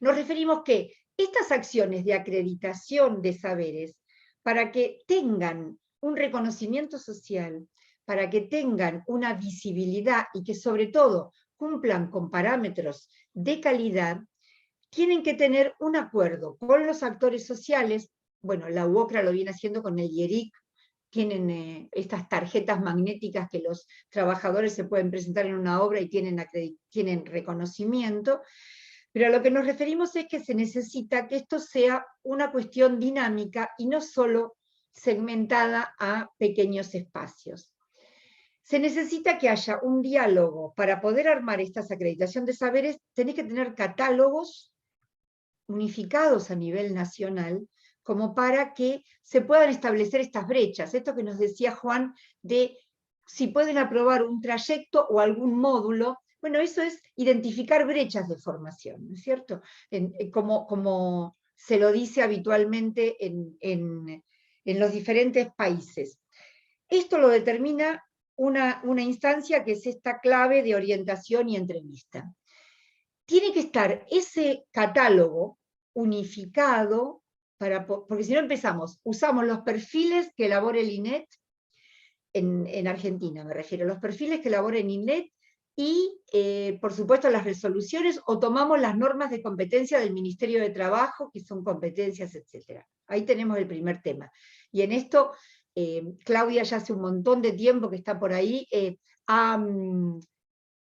Nos referimos que estas acciones de acreditación de saberes, para que tengan un reconocimiento social, para que tengan una visibilidad y que sobre todo cumplan con parámetros de calidad, tienen que tener un acuerdo con los actores sociales. Bueno, la UOCRA lo viene haciendo con el IERIC, tienen estas tarjetas magnéticas que los trabajadores se pueden presentar en una obra y tienen reconocimiento. Pero a lo que nos referimos es que se necesita que esto sea una cuestión dinámica y no solo segmentada a pequeños espacios. Se necesita que haya un diálogo. Para poder armar esta acreditación de saberes, tenés que tener catálogos unificados a nivel nacional, como para que se puedan establecer estas brechas. Esto que nos decía Juan, de si pueden aprobar un trayecto o algún módulo. Bueno, eso es identificar brechas de formación, ¿no es cierto? Como se lo dice habitualmente en los diferentes países. Esto lo determina una instancia que es esta clave de orientación y entrevista. Tiene que estar ese catálogo unificado, porque si no usamos los perfiles que elabora el INET, en Argentina me refiero, los perfiles que elabora el INET, y por supuesto las resoluciones, o tomamos las normas de competencia del Ministerio de Trabajo, que son competencias, etc. Ahí tenemos el primer tema. Y en esto, Claudia ya hace un montón de tiempo que está por ahí, ha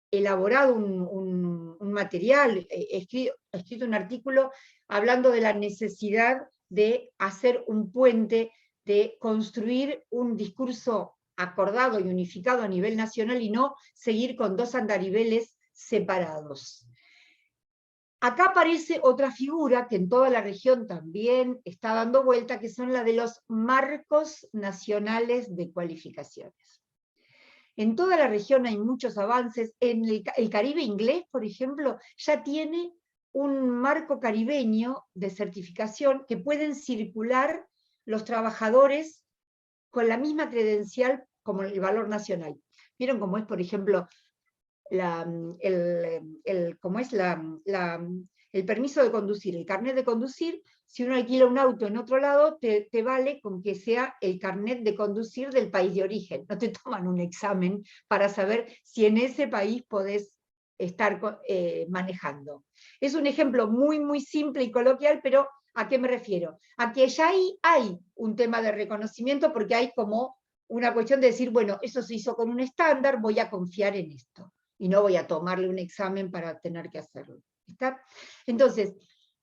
elaborado un material, escrito un artículo hablando de la necesidad de hacer un puente, de construir un discurso acordado y unificado a nivel nacional y no seguir con dos andariveles separados. Acá aparece otra figura que en toda la región también está dando vuelta, que son la de los marcos nacionales de cualificaciones. En toda la región hay muchos avances. En el Caribe inglés, por ejemplo, ya tiene un marco caribeño de certificación que pueden circular los trabajadores con la misma credencial como el valor nacional. ¿Vieron cómo es, por ejemplo, el permiso de conducir, el carnet de conducir? Si uno alquila un auto en otro lado, te vale con que sea el carnet de conducir del país de origen. No te toman un examen para saber si en ese país podés estar manejando. Es un ejemplo muy, muy simple y coloquial, pero ¿a qué me refiero? A que ya ahí hay un tema de reconocimiento, porque hay como una cuestión de decir, bueno, eso se hizo con un estándar, voy a confiar en esto, y no voy a tomarle un examen para tener que hacerlo. ¿Está? Entonces,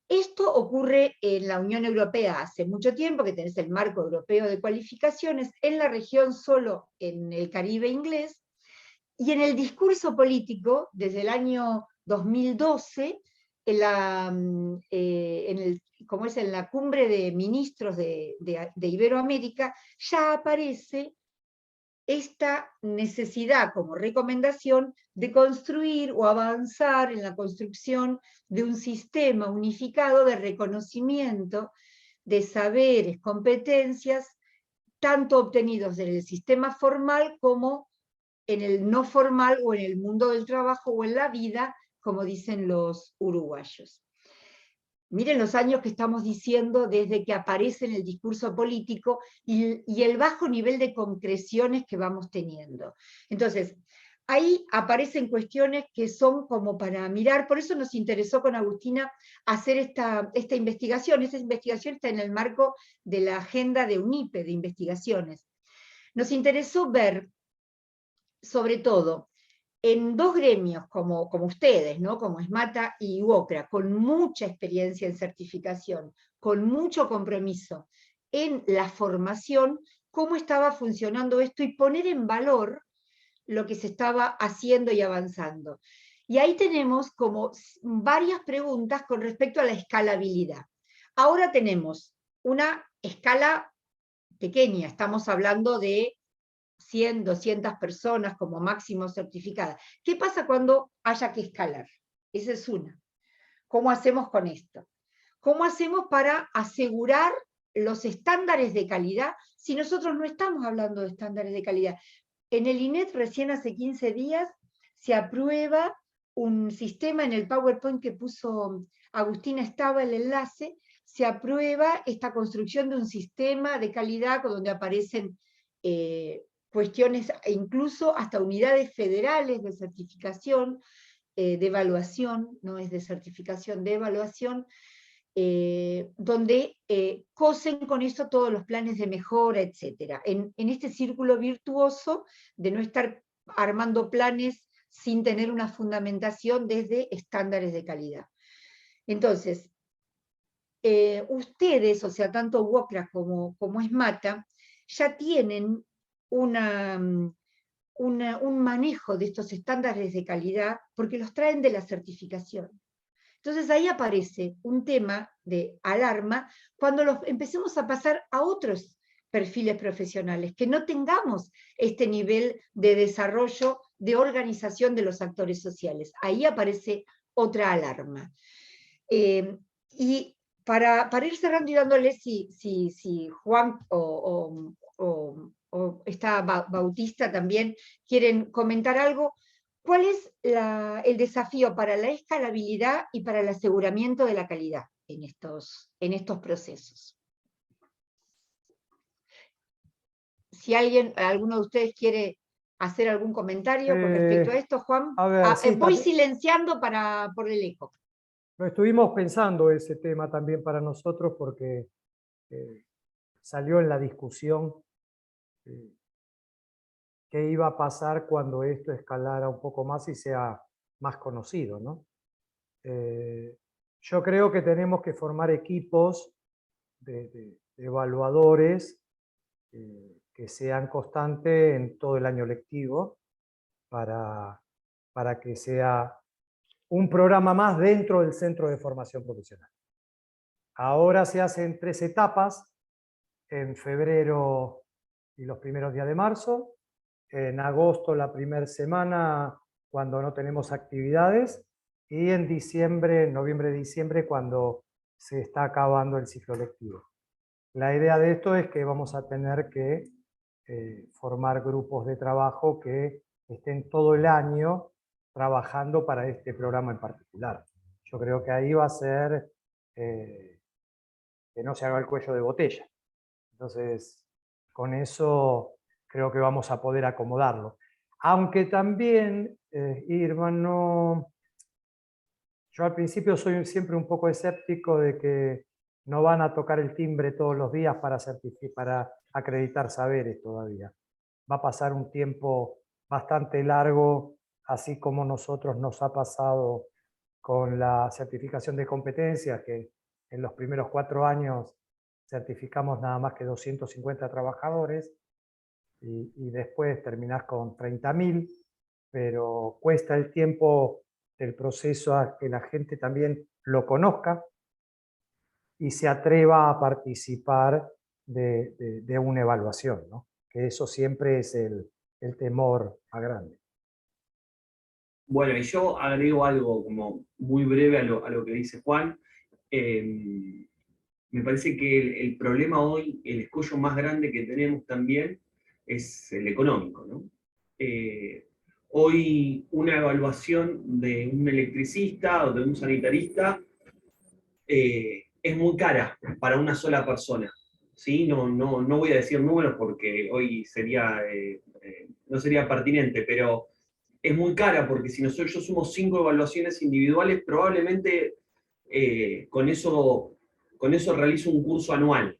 esto ocurre en la Unión Europea hace mucho tiempo, que tenés el marco europeo de cualificaciones, en la región solo en el Caribe inglés, y en el discurso político, desde el año 2012, como es en la cumbre de ministros de Iberoamérica, ya aparece esta necesidad como recomendación de construir o avanzar en la construcción de un sistema unificado de reconocimiento de saberes, competencias, tanto obtenidos en el sistema formal como en el no formal o en el mundo del trabajo o en la vida, como dicen los uruguayos. Miren los años que estamos diciendo desde que aparece en el discurso político y el bajo nivel de concreciones que vamos teniendo. Entonces, ahí aparecen cuestiones que son como para mirar, por eso nos interesó con Agustina hacer esta investigación. Esta investigación está en el marco de la agenda de UNIPE de investigaciones. Nos interesó ver, sobre todo, en dos gremios como ustedes, ¿no? Como ESMATA y UOCRA, con mucha experiencia en certificación, con mucho compromiso en la formación, cómo estaba funcionando esto y poner en valor lo que se estaba haciendo y avanzando. Y ahí tenemos como varias preguntas con respecto a la escalabilidad. Ahora tenemos una escala pequeña, estamos hablando de 100, 200 personas como máximo certificadas. ¿Qué pasa cuando haya que escalar? Esa es una. ¿Cómo hacemos con esto? ¿Cómo hacemos para asegurar los estándares de calidad si nosotros no estamos hablando de estándares de calidad? En el INET recién hace 15 días se aprueba un sistema, en el PowerPoint que puso Agustina estaba el enlace, se aprueba esta construcción de un sistema de calidad donde aparecen cuestiones, e incluso hasta unidades federales de certificación, de evaluación, no es de certificación, de evaluación, donde cosen con eso todos los planes de mejora, etc. En este círculo virtuoso de no estar armando planes sin tener una fundamentación desde estándares de calidad. Entonces, ustedes, o sea, tanto UOCRA como ESMATA, ya tienen un manejo de estos estándares de calidad porque los traen de la certificación. Entonces ahí aparece un tema de alarma cuando los empecemos a pasar a otros perfiles profesionales, que no tengamos este nivel de desarrollo, de organización de los actores sociales. Ahí aparece otra alarma. Y para ir cerrando y dándole si Juan o está Bautista también quieren comentar algo, ¿cuál es el desafío para la escalabilidad y para el aseguramiento de la calidad en estos procesos? Si alguno de ustedes quiere hacer algún comentario con respecto a esto, Juan. A ver, sí, voy silenciando por el eco. Lo estuvimos pensando ese tema también para nosotros porque salió en la discusión qué iba a pasar cuando esto escalara un poco más y sea más conocido, ¿no? Yo creo que tenemos que formar equipos de evaluadores que sean constantes en todo el año lectivo para que sea un programa más dentro del Centro de Formación Profesional. Ahora se hace en 3 etapas, en febrero y los primeros días de marzo, en agosto la primera semana cuando no tenemos actividades, y en diciembre, noviembre-diciembre cuando se está acabando el ciclo lectivo. La idea de esto es que vamos a tener que formar grupos de trabajo que estén todo el año trabajando para este programa en particular. Yo creo que ahí va a ser que no se haga el cuello de botella. Entonces, con eso creo que vamos a poder acomodarlo. Aunque también, Irma, yo al principio soy siempre un poco escéptico de que no van a tocar el timbre todos los días para acreditar saberes todavía. Va a pasar un tiempo bastante largo, así como nosotros nos ha pasado con la certificación de competencias, que en los primeros 4 años certificamos nada más que 250 trabajadores, y después terminás con 30.000, pero cuesta el tiempo del proceso a que la gente también lo conozca y se atreva a participar de una evaluación, ¿no? Que eso siempre es el temor más grande. Bueno, y yo agrego algo como muy breve a lo que dice Juan. Me parece que el problema hoy, el escollo más grande que tenemos también es el económico, ¿no? Hoy una evaluación de un electricista o de un sanitarista es muy cara para una sola persona, ¿sí? No voy a decir números porque hoy no sería pertinente, pero es muy cara porque si nosotros somos 5 evaluaciones individuales, probablemente con eso realizo un curso anual.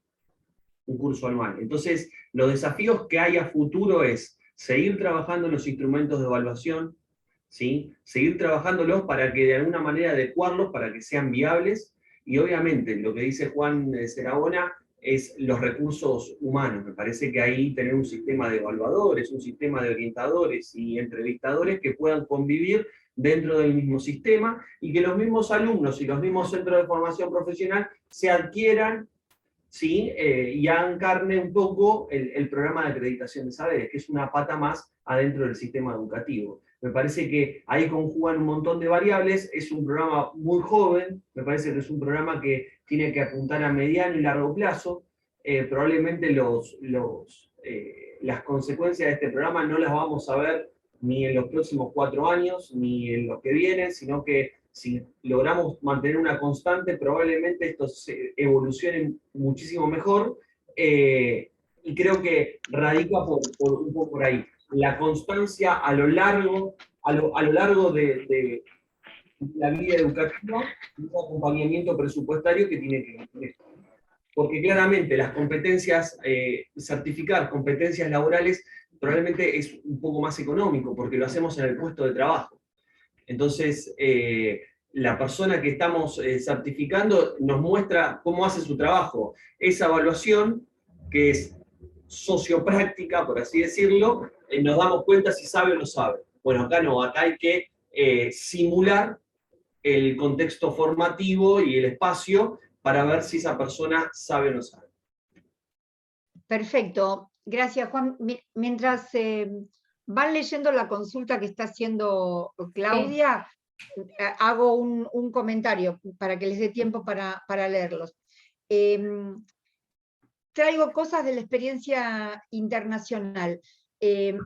Entonces, los desafíos que hay a futuro es seguir trabajando en los instrumentos de evaluación, ¿sí? Seguir trabajándolos para que de alguna manera adecuarlos para que sean viables, y obviamente lo que dice Juan Serabona es los recursos humanos. Me parece que ahí tener un sistema de evaluadores, un sistema de orientadores y entrevistadores que puedan convivir dentro del mismo sistema y que los mismos alumnos y los mismos centros de formación profesional se adquieran, ¿sí? Y hagan carne un poco el programa de acreditación de saberes, que es una pata más adentro del sistema educativo. Me parece que ahí conjugan un montón de variables, es un programa muy joven, me parece que es un programa que tiene que apuntar a mediano y largo plazo. Probablemente las consecuencias de este programa no las vamos a ver ni en los próximos 4 años, ni en los que vienen, sino que si logramos mantener una constante, probablemente esto se evolucione muchísimo mejor, y creo que radica un poco por ahí. La constancia a lo largo de la vida educativa y un acompañamiento presupuestario que tiene que ver. Porque claramente las competencias, certificar competencias laborales probablemente es un poco más económico, porque lo hacemos en el puesto de trabajo. Entonces, la persona que estamos certificando nos muestra cómo hace su trabajo. Esa evaluación, que es sociopráctica, por así decirlo, nos damos cuenta si sabe o no sabe. Bueno, acá no, acá hay que simular el contexto formativo y el espacio para ver si esa persona sabe o no sabe. Perfecto, gracias Juan. Mientras van leyendo la consulta que está haciendo Claudia, hago un comentario para que les dé tiempo para leerlos. Traigo cosas de la experiencia internacional.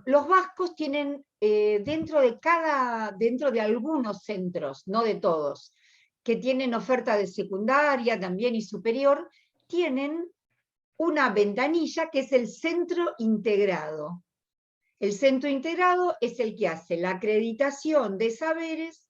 Los vascos tienen dentro de algunos centros, no de todos, que tienen oferta de secundaria también y superior, tienen una ventanilla que es el centro integrado. El centro integrado es el que hace la acreditación de saberes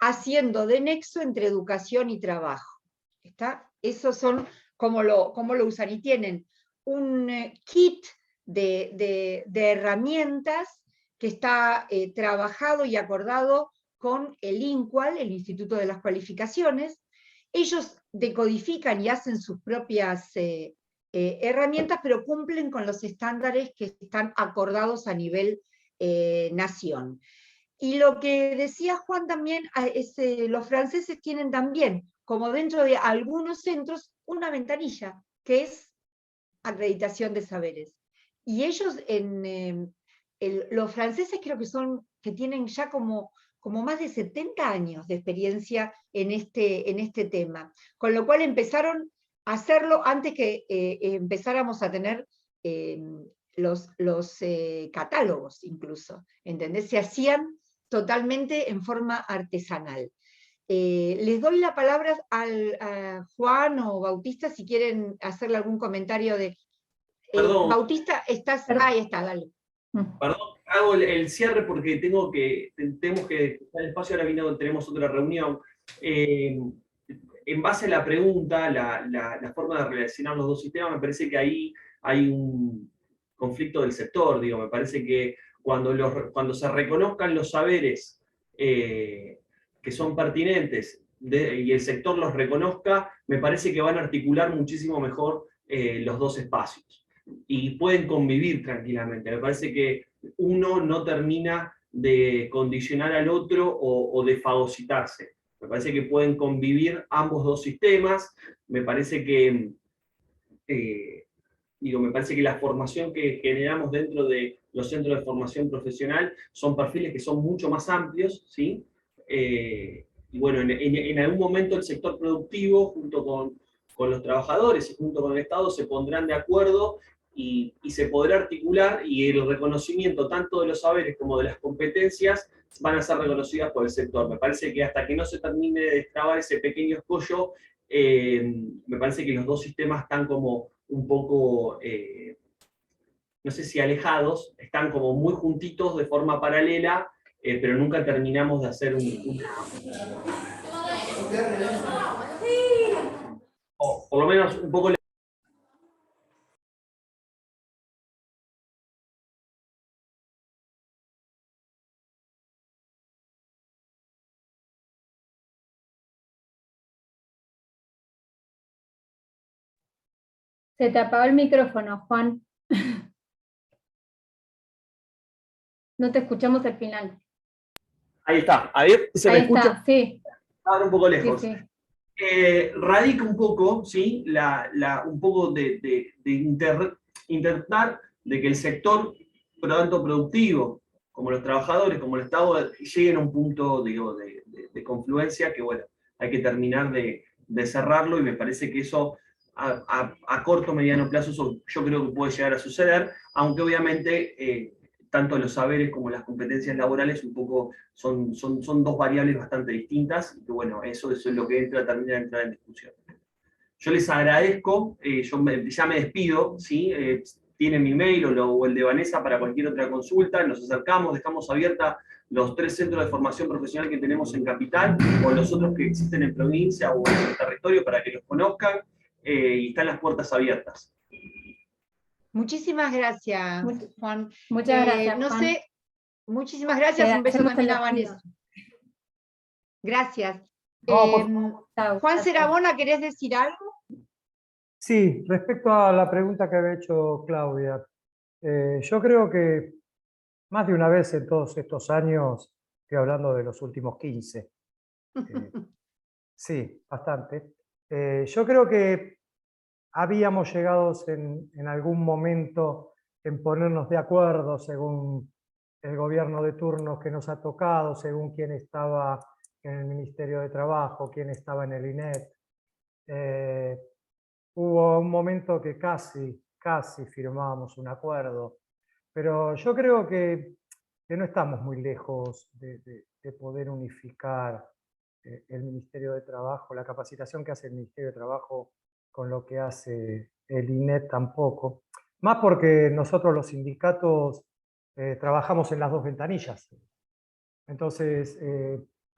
haciendo de nexo entre educación y trabajo. ¿Está? Esos son como lo usan, y tienen un kit de herramientas que está trabajado y acordado con el INCUAL, el Instituto de las Cualificaciones, Ellos decodifican y hacen sus propias herramientas, pero cumplen con los estándares que están acordados a nivel nación. Y lo que decía Juan también, los franceses tienen también, como dentro de algunos centros, una ventanilla, que es acreditación de saberes. Y ellos, los franceses creo que tienen ya como más de 70 años de experiencia en este tema, con lo cual empezaron a hacerlo antes que empezáramos a tener los catálogos incluso, ¿entendés? Se hacían totalmente en forma artesanal. Les doy la palabra a Juan o Bautista si quieren hacerle algún comentario de... Perdón. Bautista, estás... Ahí está, dale. Perdón, hago el cierre porque tenemos que dar espacio, ahora tenemos otra reunión. En base a la pregunta, la forma de relacionar los dos sistemas, me parece que ahí hay un conflicto del sector, digo, me parece que cuando se reconozcan los saberes que son pertinentes y el sector los reconozca, me parece que van a articular muchísimo mejor los dos espacios y pueden convivir tranquilamente. Me parece que uno no termina de condicionar al otro o de fagocitarse. Me parece que pueden convivir ambos dos sistemas. Me parece que me parece que la formación que generamos dentro de los centros de formación profesional son perfiles que son mucho más amplios, ¿sí? Y bueno, en algún momento el sector productivo, junto con los trabajadores y junto con el Estado, se pondrán de acuerdo y se podrá articular, y el reconocimiento tanto de los saberes como de las competencias van a ser reconocidas por el sector. Me parece que hasta que no se termine de destrabar ese pequeño escollo, me parece que los dos sistemas están como un poco, no sé si alejados, están como muy juntitos de forma paralela, pero nunca terminamos de hacer o por lo menos un poco... Se te apagó el micrófono, Juan. No te escuchamos al final. Ahí está, a ver, ¿se me escucha? Está, sí. Ahora un poco lejos. Sí. Radica un poco, ¿sí? Un poco de intentar de que el sector, tanto productivo como los trabajadores, como el Estado, lleguen a un punto, digo, de confluencia que, bueno, hay que terminar de cerrarlo, y me parece que eso a corto o mediano plazo yo creo que puede llegar a suceder, aunque obviamente tanto los saberes como las competencias laborales un poco son dos variables bastante distintas, y que bueno, eso es lo que termina de entrar en discusión. Yo les agradezco, ya me despido, ¿sí? Tienen mi mail o el de Vanessa para cualquier otra consulta, nos acercamos, dejamos abierta los 3 centros de formación profesional que tenemos en Capital, o los otros que existen en provincia o en el territorio para que los conozcan, y están las puertas abiertas. Muchísimas gracias, Juan. Muchas gracias, no Juan. sé, muchísimas gracias, un beso también a Vanessa. Gracias. Juan Serabona, ¿querés decir algo? Sí, respecto a la pregunta que había hecho Claudia, yo creo que más de una vez en todos estos años, estoy hablando de los últimos 15, sí, bastante, yo creo que habíamos llegado en algún momento en ponernos de acuerdo según el gobierno de turno que nos ha tocado, según quién estaba en el Ministerio de Trabajo, quién estaba en el INET. Hubo un momento que casi firmábamos un acuerdo, pero yo creo que no estamos muy lejos de poder unificar el Ministerio de Trabajo, la capacitación que hace el Ministerio de Trabajo con lo que hace el INET tampoco. Más porque nosotros los sindicatos trabajamos en las dos ventanillas. Entonces,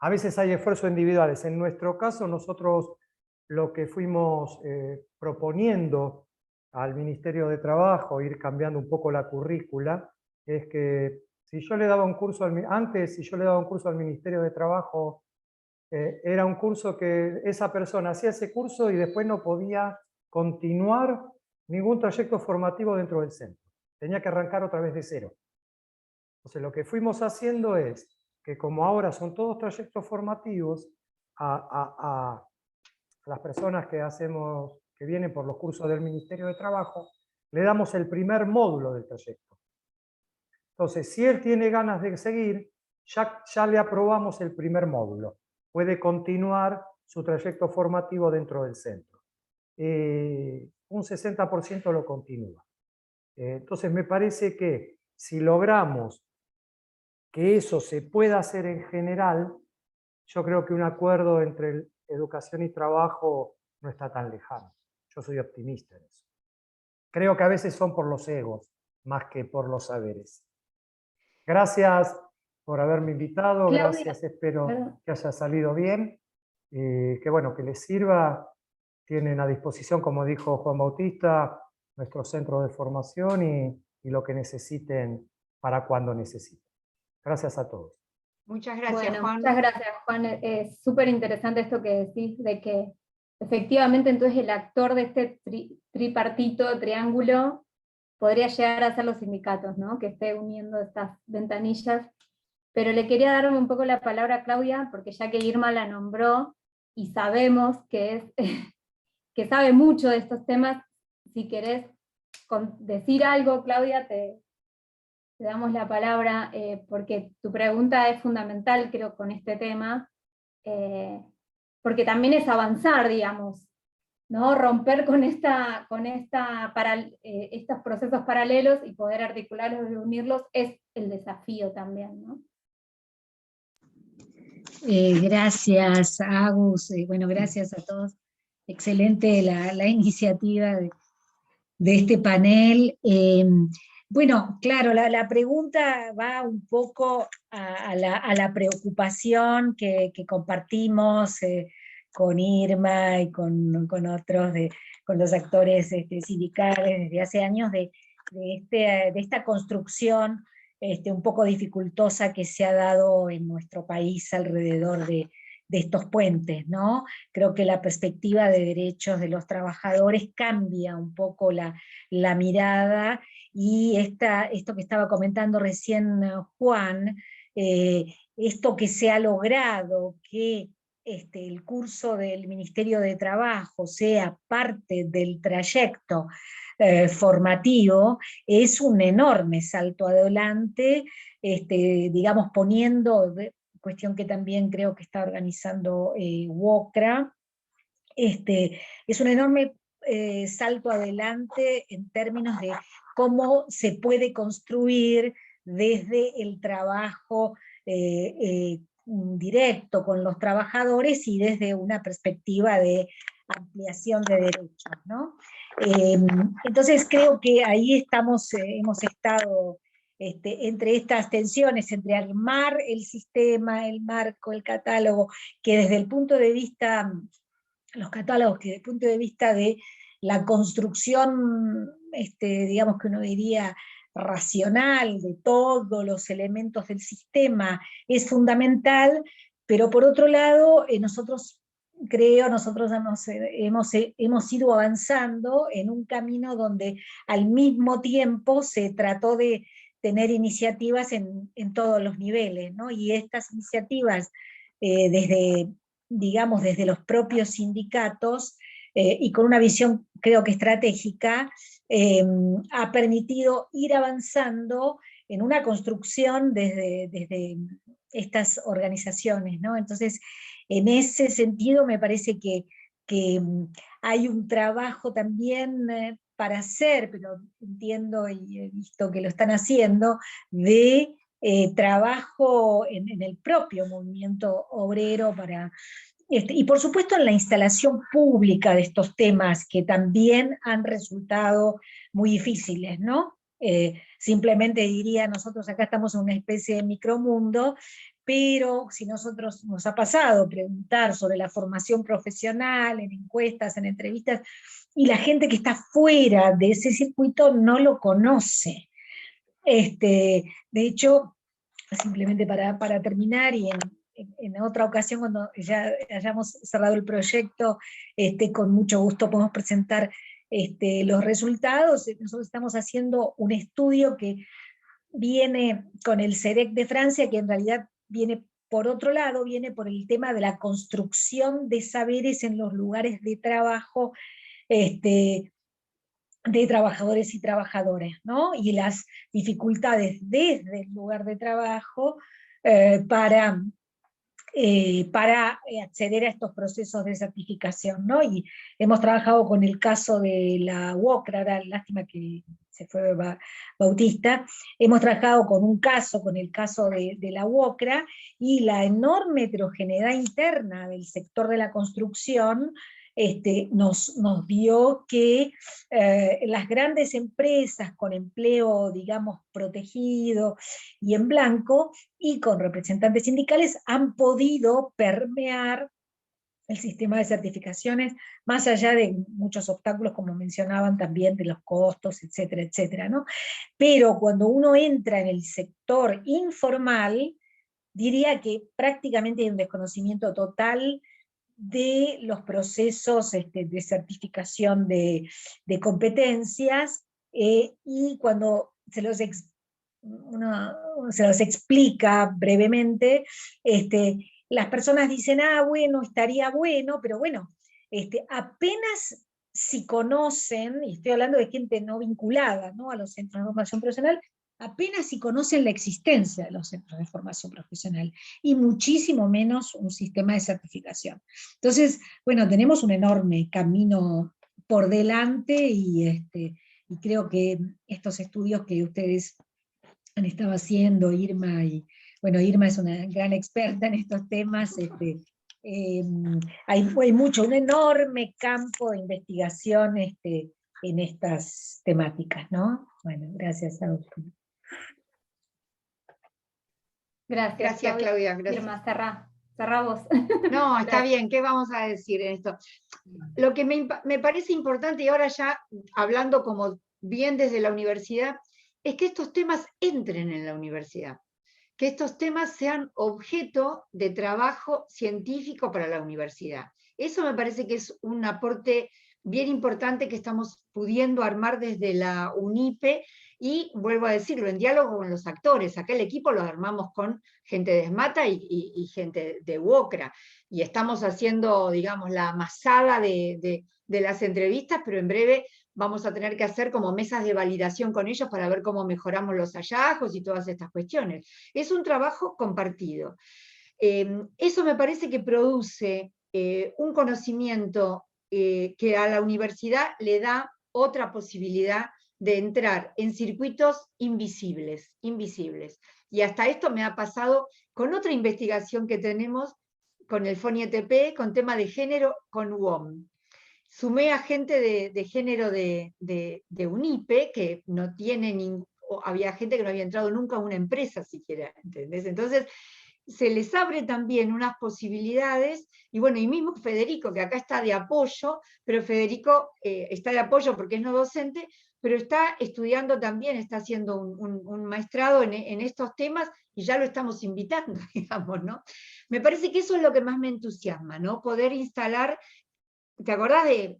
a veces hay esfuerzos individuales. En nuestro caso, nosotros lo que fuimos proponiendo al Ministerio de Trabajo, ir cambiando un poco la currícula, es que si yo le daba un curso si yo le daba un curso al Ministerio de Trabajo era un curso que esa persona hacía ese curso y después no podía continuar ningún trayecto formativo dentro del centro. Tenía que arrancar otra vez de cero. Entonces lo que fuimos haciendo es que como ahora son todos trayectos formativos, a las personas que vienen por los cursos del Ministerio de Trabajo, le damos el primer módulo del trayecto. Entonces, si él tiene ganas de seguir, ya le aprobamos el primer módulo. Puede continuar su trayecto formativo dentro del centro. Un 60% lo continúa. Entonces, me parece que si logramos que eso se pueda hacer en general, yo creo que un acuerdo entre educación y trabajo no está tan lejano. Yo soy optimista en eso. Creo que a veces son por los egos, más que por los saberes. Gracias por haberme invitado, Claudia, gracias, espero que haya salido bien, y que bueno, que les sirva. Tienen a disposición, como dijo Juan Bautista, nuestro centro de formación y lo que necesiten para cuando necesiten. Gracias a todos. Muchas gracias, Bueno, Juan. muchas gracias, Juan. Es súper interesante esto que decís, de que efectivamente entonces el actor de este tripartito, triángulo, podría llegar a ser los sindicatos, ¿no? Que esté uniendo estas ventanillas. Pero le quería dar un poco la palabra a Claudia, porque ya que Irma la nombró, y sabemos que que sabe mucho de estos temas, si querés decir algo, Claudia, te damos la palabra, porque tu pregunta es fundamental, creo, con este tema, porque también es avanzar, digamos, ¿no? Romper con estos procesos paralelos y poder articularlos y unirlos es el desafío también, ¿no? Gracias, Agus. Bueno, gracias a todos. Excelente la iniciativa de este panel. Bueno, claro, la pregunta va un poco a la preocupación que compartimos con Irma y con otros, con los actores sindicales desde hace años de esta construcción un poco dificultosa que se ha dado en nuestro país alrededor de estos puentes, ¿no? Creo que la perspectiva de derechos de los trabajadores cambia un poco la mirada, y esto que estaba comentando recién Juan, esto que se ha logrado, que el curso del Ministerio de Trabajo sea parte del trayecto formativo, es un enorme salto adelante, digamos, poniendo, cuestión que también creo que está organizando WOCRA, es un enorme salto adelante en términos de cómo se puede construir desde el trabajo directo con los trabajadores y desde una perspectiva de ampliación de derechos, ¿no? Entonces creo que ahí hemos estado entre estas tensiones, entre armar el sistema, el marco, el catálogo, que desde el punto de vista, los catálogos que desde el punto de vista de la construcción, digamos que uno diría racional, de todos los elementos del sistema, es fundamental, pero por otro lado, nosotros hemos ido avanzando en un camino donde al mismo tiempo se trató de tener iniciativas en todos los niveles, ¿no? Y estas iniciativas, digamos, desde los propios sindicatos, y con una visión, creo que estratégica, ha permitido ir avanzando en una construcción desde estas organizaciones, ¿no? Entonces, en ese sentido me parece que hay un trabajo también para hacer, pero entiendo y he visto que lo están haciendo, de trabajo en el propio movimiento obrero para... y por supuesto en la instalación pública de estos temas que también han resultado muy difíciles, ¿no? Simplemente diría, nosotros acá estamos en una especie de micromundo, pero si nosotros nos ha pasado preguntar sobre la formación profesional, en encuestas, en entrevistas, y la gente que está fuera de ese circuito no lo conoce. De hecho, simplemente para terminar, y en otra ocasión, cuando ya hayamos cerrado el proyecto, con mucho gusto podemos presentar los resultados. Nosotros estamos haciendo un estudio que viene con el CEREC de Francia, que en realidad viene por otro lado, viene por el tema de la construcción de saberes en los lugares de trabajo, de trabajadores y trabajadoras, ¿no? Y las dificultades desde el lugar de trabajo para acceder a estos procesos de certificación, ¿no? Y hemos trabajado con el caso de la UOCRA, ahora lástima que se fue Bautista, hemos trabajado con el caso de la UOCRA, y la enorme heterogeneidad interna del sector de la construcción nos dio que las grandes empresas con empleo, digamos, protegido y en blanco, y con representantes sindicales, han podido permear el sistema de certificaciones, más allá de muchos obstáculos, como mencionaban también, de los costos, etcétera, etcétera, ¿no? Pero cuando uno entra en el sector informal, diría que prácticamente hay un desconocimiento total de los procesos de certificación de competencias, y cuando uno se los explica brevemente, las personas dicen, bueno, estaría bueno, pero bueno, apenas si conocen, y estoy hablando de gente no vinculada, ¿no?, a los centros de formación profesional, apenas si conocen la existencia de los centros de formación profesional, y muchísimo menos un sistema de certificación. Entonces, bueno, tenemos un enorme camino por delante, y creo que estos estudios que ustedes han estado haciendo, Irma, y bueno, Irma es una gran experta en estos temas, hay un enorme campo de investigación en estas temáticas, ¿no? Bueno, gracias a usted. Gracias, Claudia. Gracias. Irma, cerrá vos. No, está bien, ¿qué vamos a decir en esto? Lo que me parece importante, y ahora ya hablando como bien desde la universidad, es que estos temas entren en la universidad, que estos temas sean objeto de trabajo científico para la universidad. Eso me parece que es un aporte bien importante que estamos pudiendo armar desde la UNIPE, y vuelvo a decirlo, en diálogo con los actores. Acá el equipo lo armamos con gente de SMATA y gente de UOCRA, y estamos haciendo, digamos, la amasada de las entrevistas, pero en breve vamos a tener que hacer como mesas de validación con ellos para ver cómo mejoramos los hallazgos y todas estas cuestiones. Es un trabajo compartido. Eso me parece que produce un conocimiento que a la universidad le da otra posibilidad de entrar en circuitos invisibles. Y hasta esto me ha pasado con otra investigación que tenemos con el FONIETP, con tema de género, con UOM. Sumé a gente de género de UNIPE, que no tiene había gente que no había entrado nunca a una empresa siquiera, ¿entendés? Entonces, se les abre también unas posibilidades, y bueno, y mismo Federico, que acá está de apoyo, pero Federico está de apoyo porque es no docente, pero está estudiando también, está haciendo un maestrado en estos temas, y ya lo estamos invitando, digamos, ¿no? Me parece que eso es lo que más me entusiasma, ¿no? Poder instalar. ¿Te acordás de,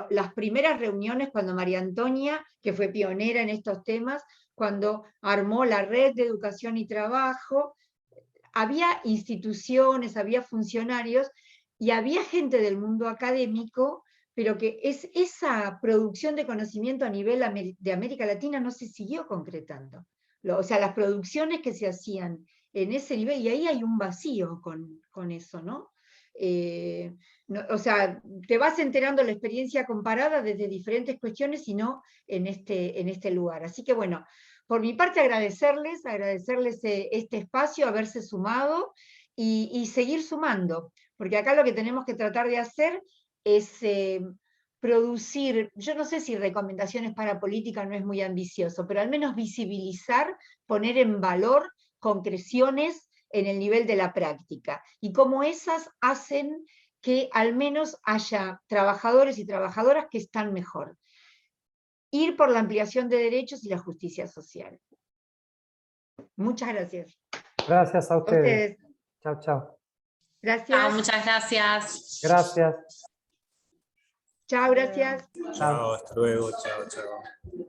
las primeras reuniones cuando María Antonia, que fue pionera en estos temas, cuando armó la red de educación y trabajo, había instituciones, había funcionarios, y había gente del mundo académico, pero que esa producción de conocimiento a nivel de América Latina no se siguió concretando. Las producciones que se hacían en ese nivel, y ahí hay un vacío con eso, ¿no? Te vas enterando la experiencia comparada desde diferentes cuestiones, y no en este lugar. Así que bueno, por mi parte agradecerles este espacio, haberse sumado, y seguir sumando, porque acá lo que tenemos que tratar de hacer es producir, yo no sé si recomendaciones para política no es muy ambicioso, pero al menos visibilizar, poner en valor concreciones en el nivel de la práctica, y cómo esas hacen que al menos haya trabajadores y trabajadoras que están mejor. Ir por la ampliación de derechos y la justicia social. Muchas gracias. Gracias a ustedes. Chao, chao. Gracias. Chao, muchas gracias. Gracias. Chao, gracias. Chao. Chao, hasta luego, chao, chao.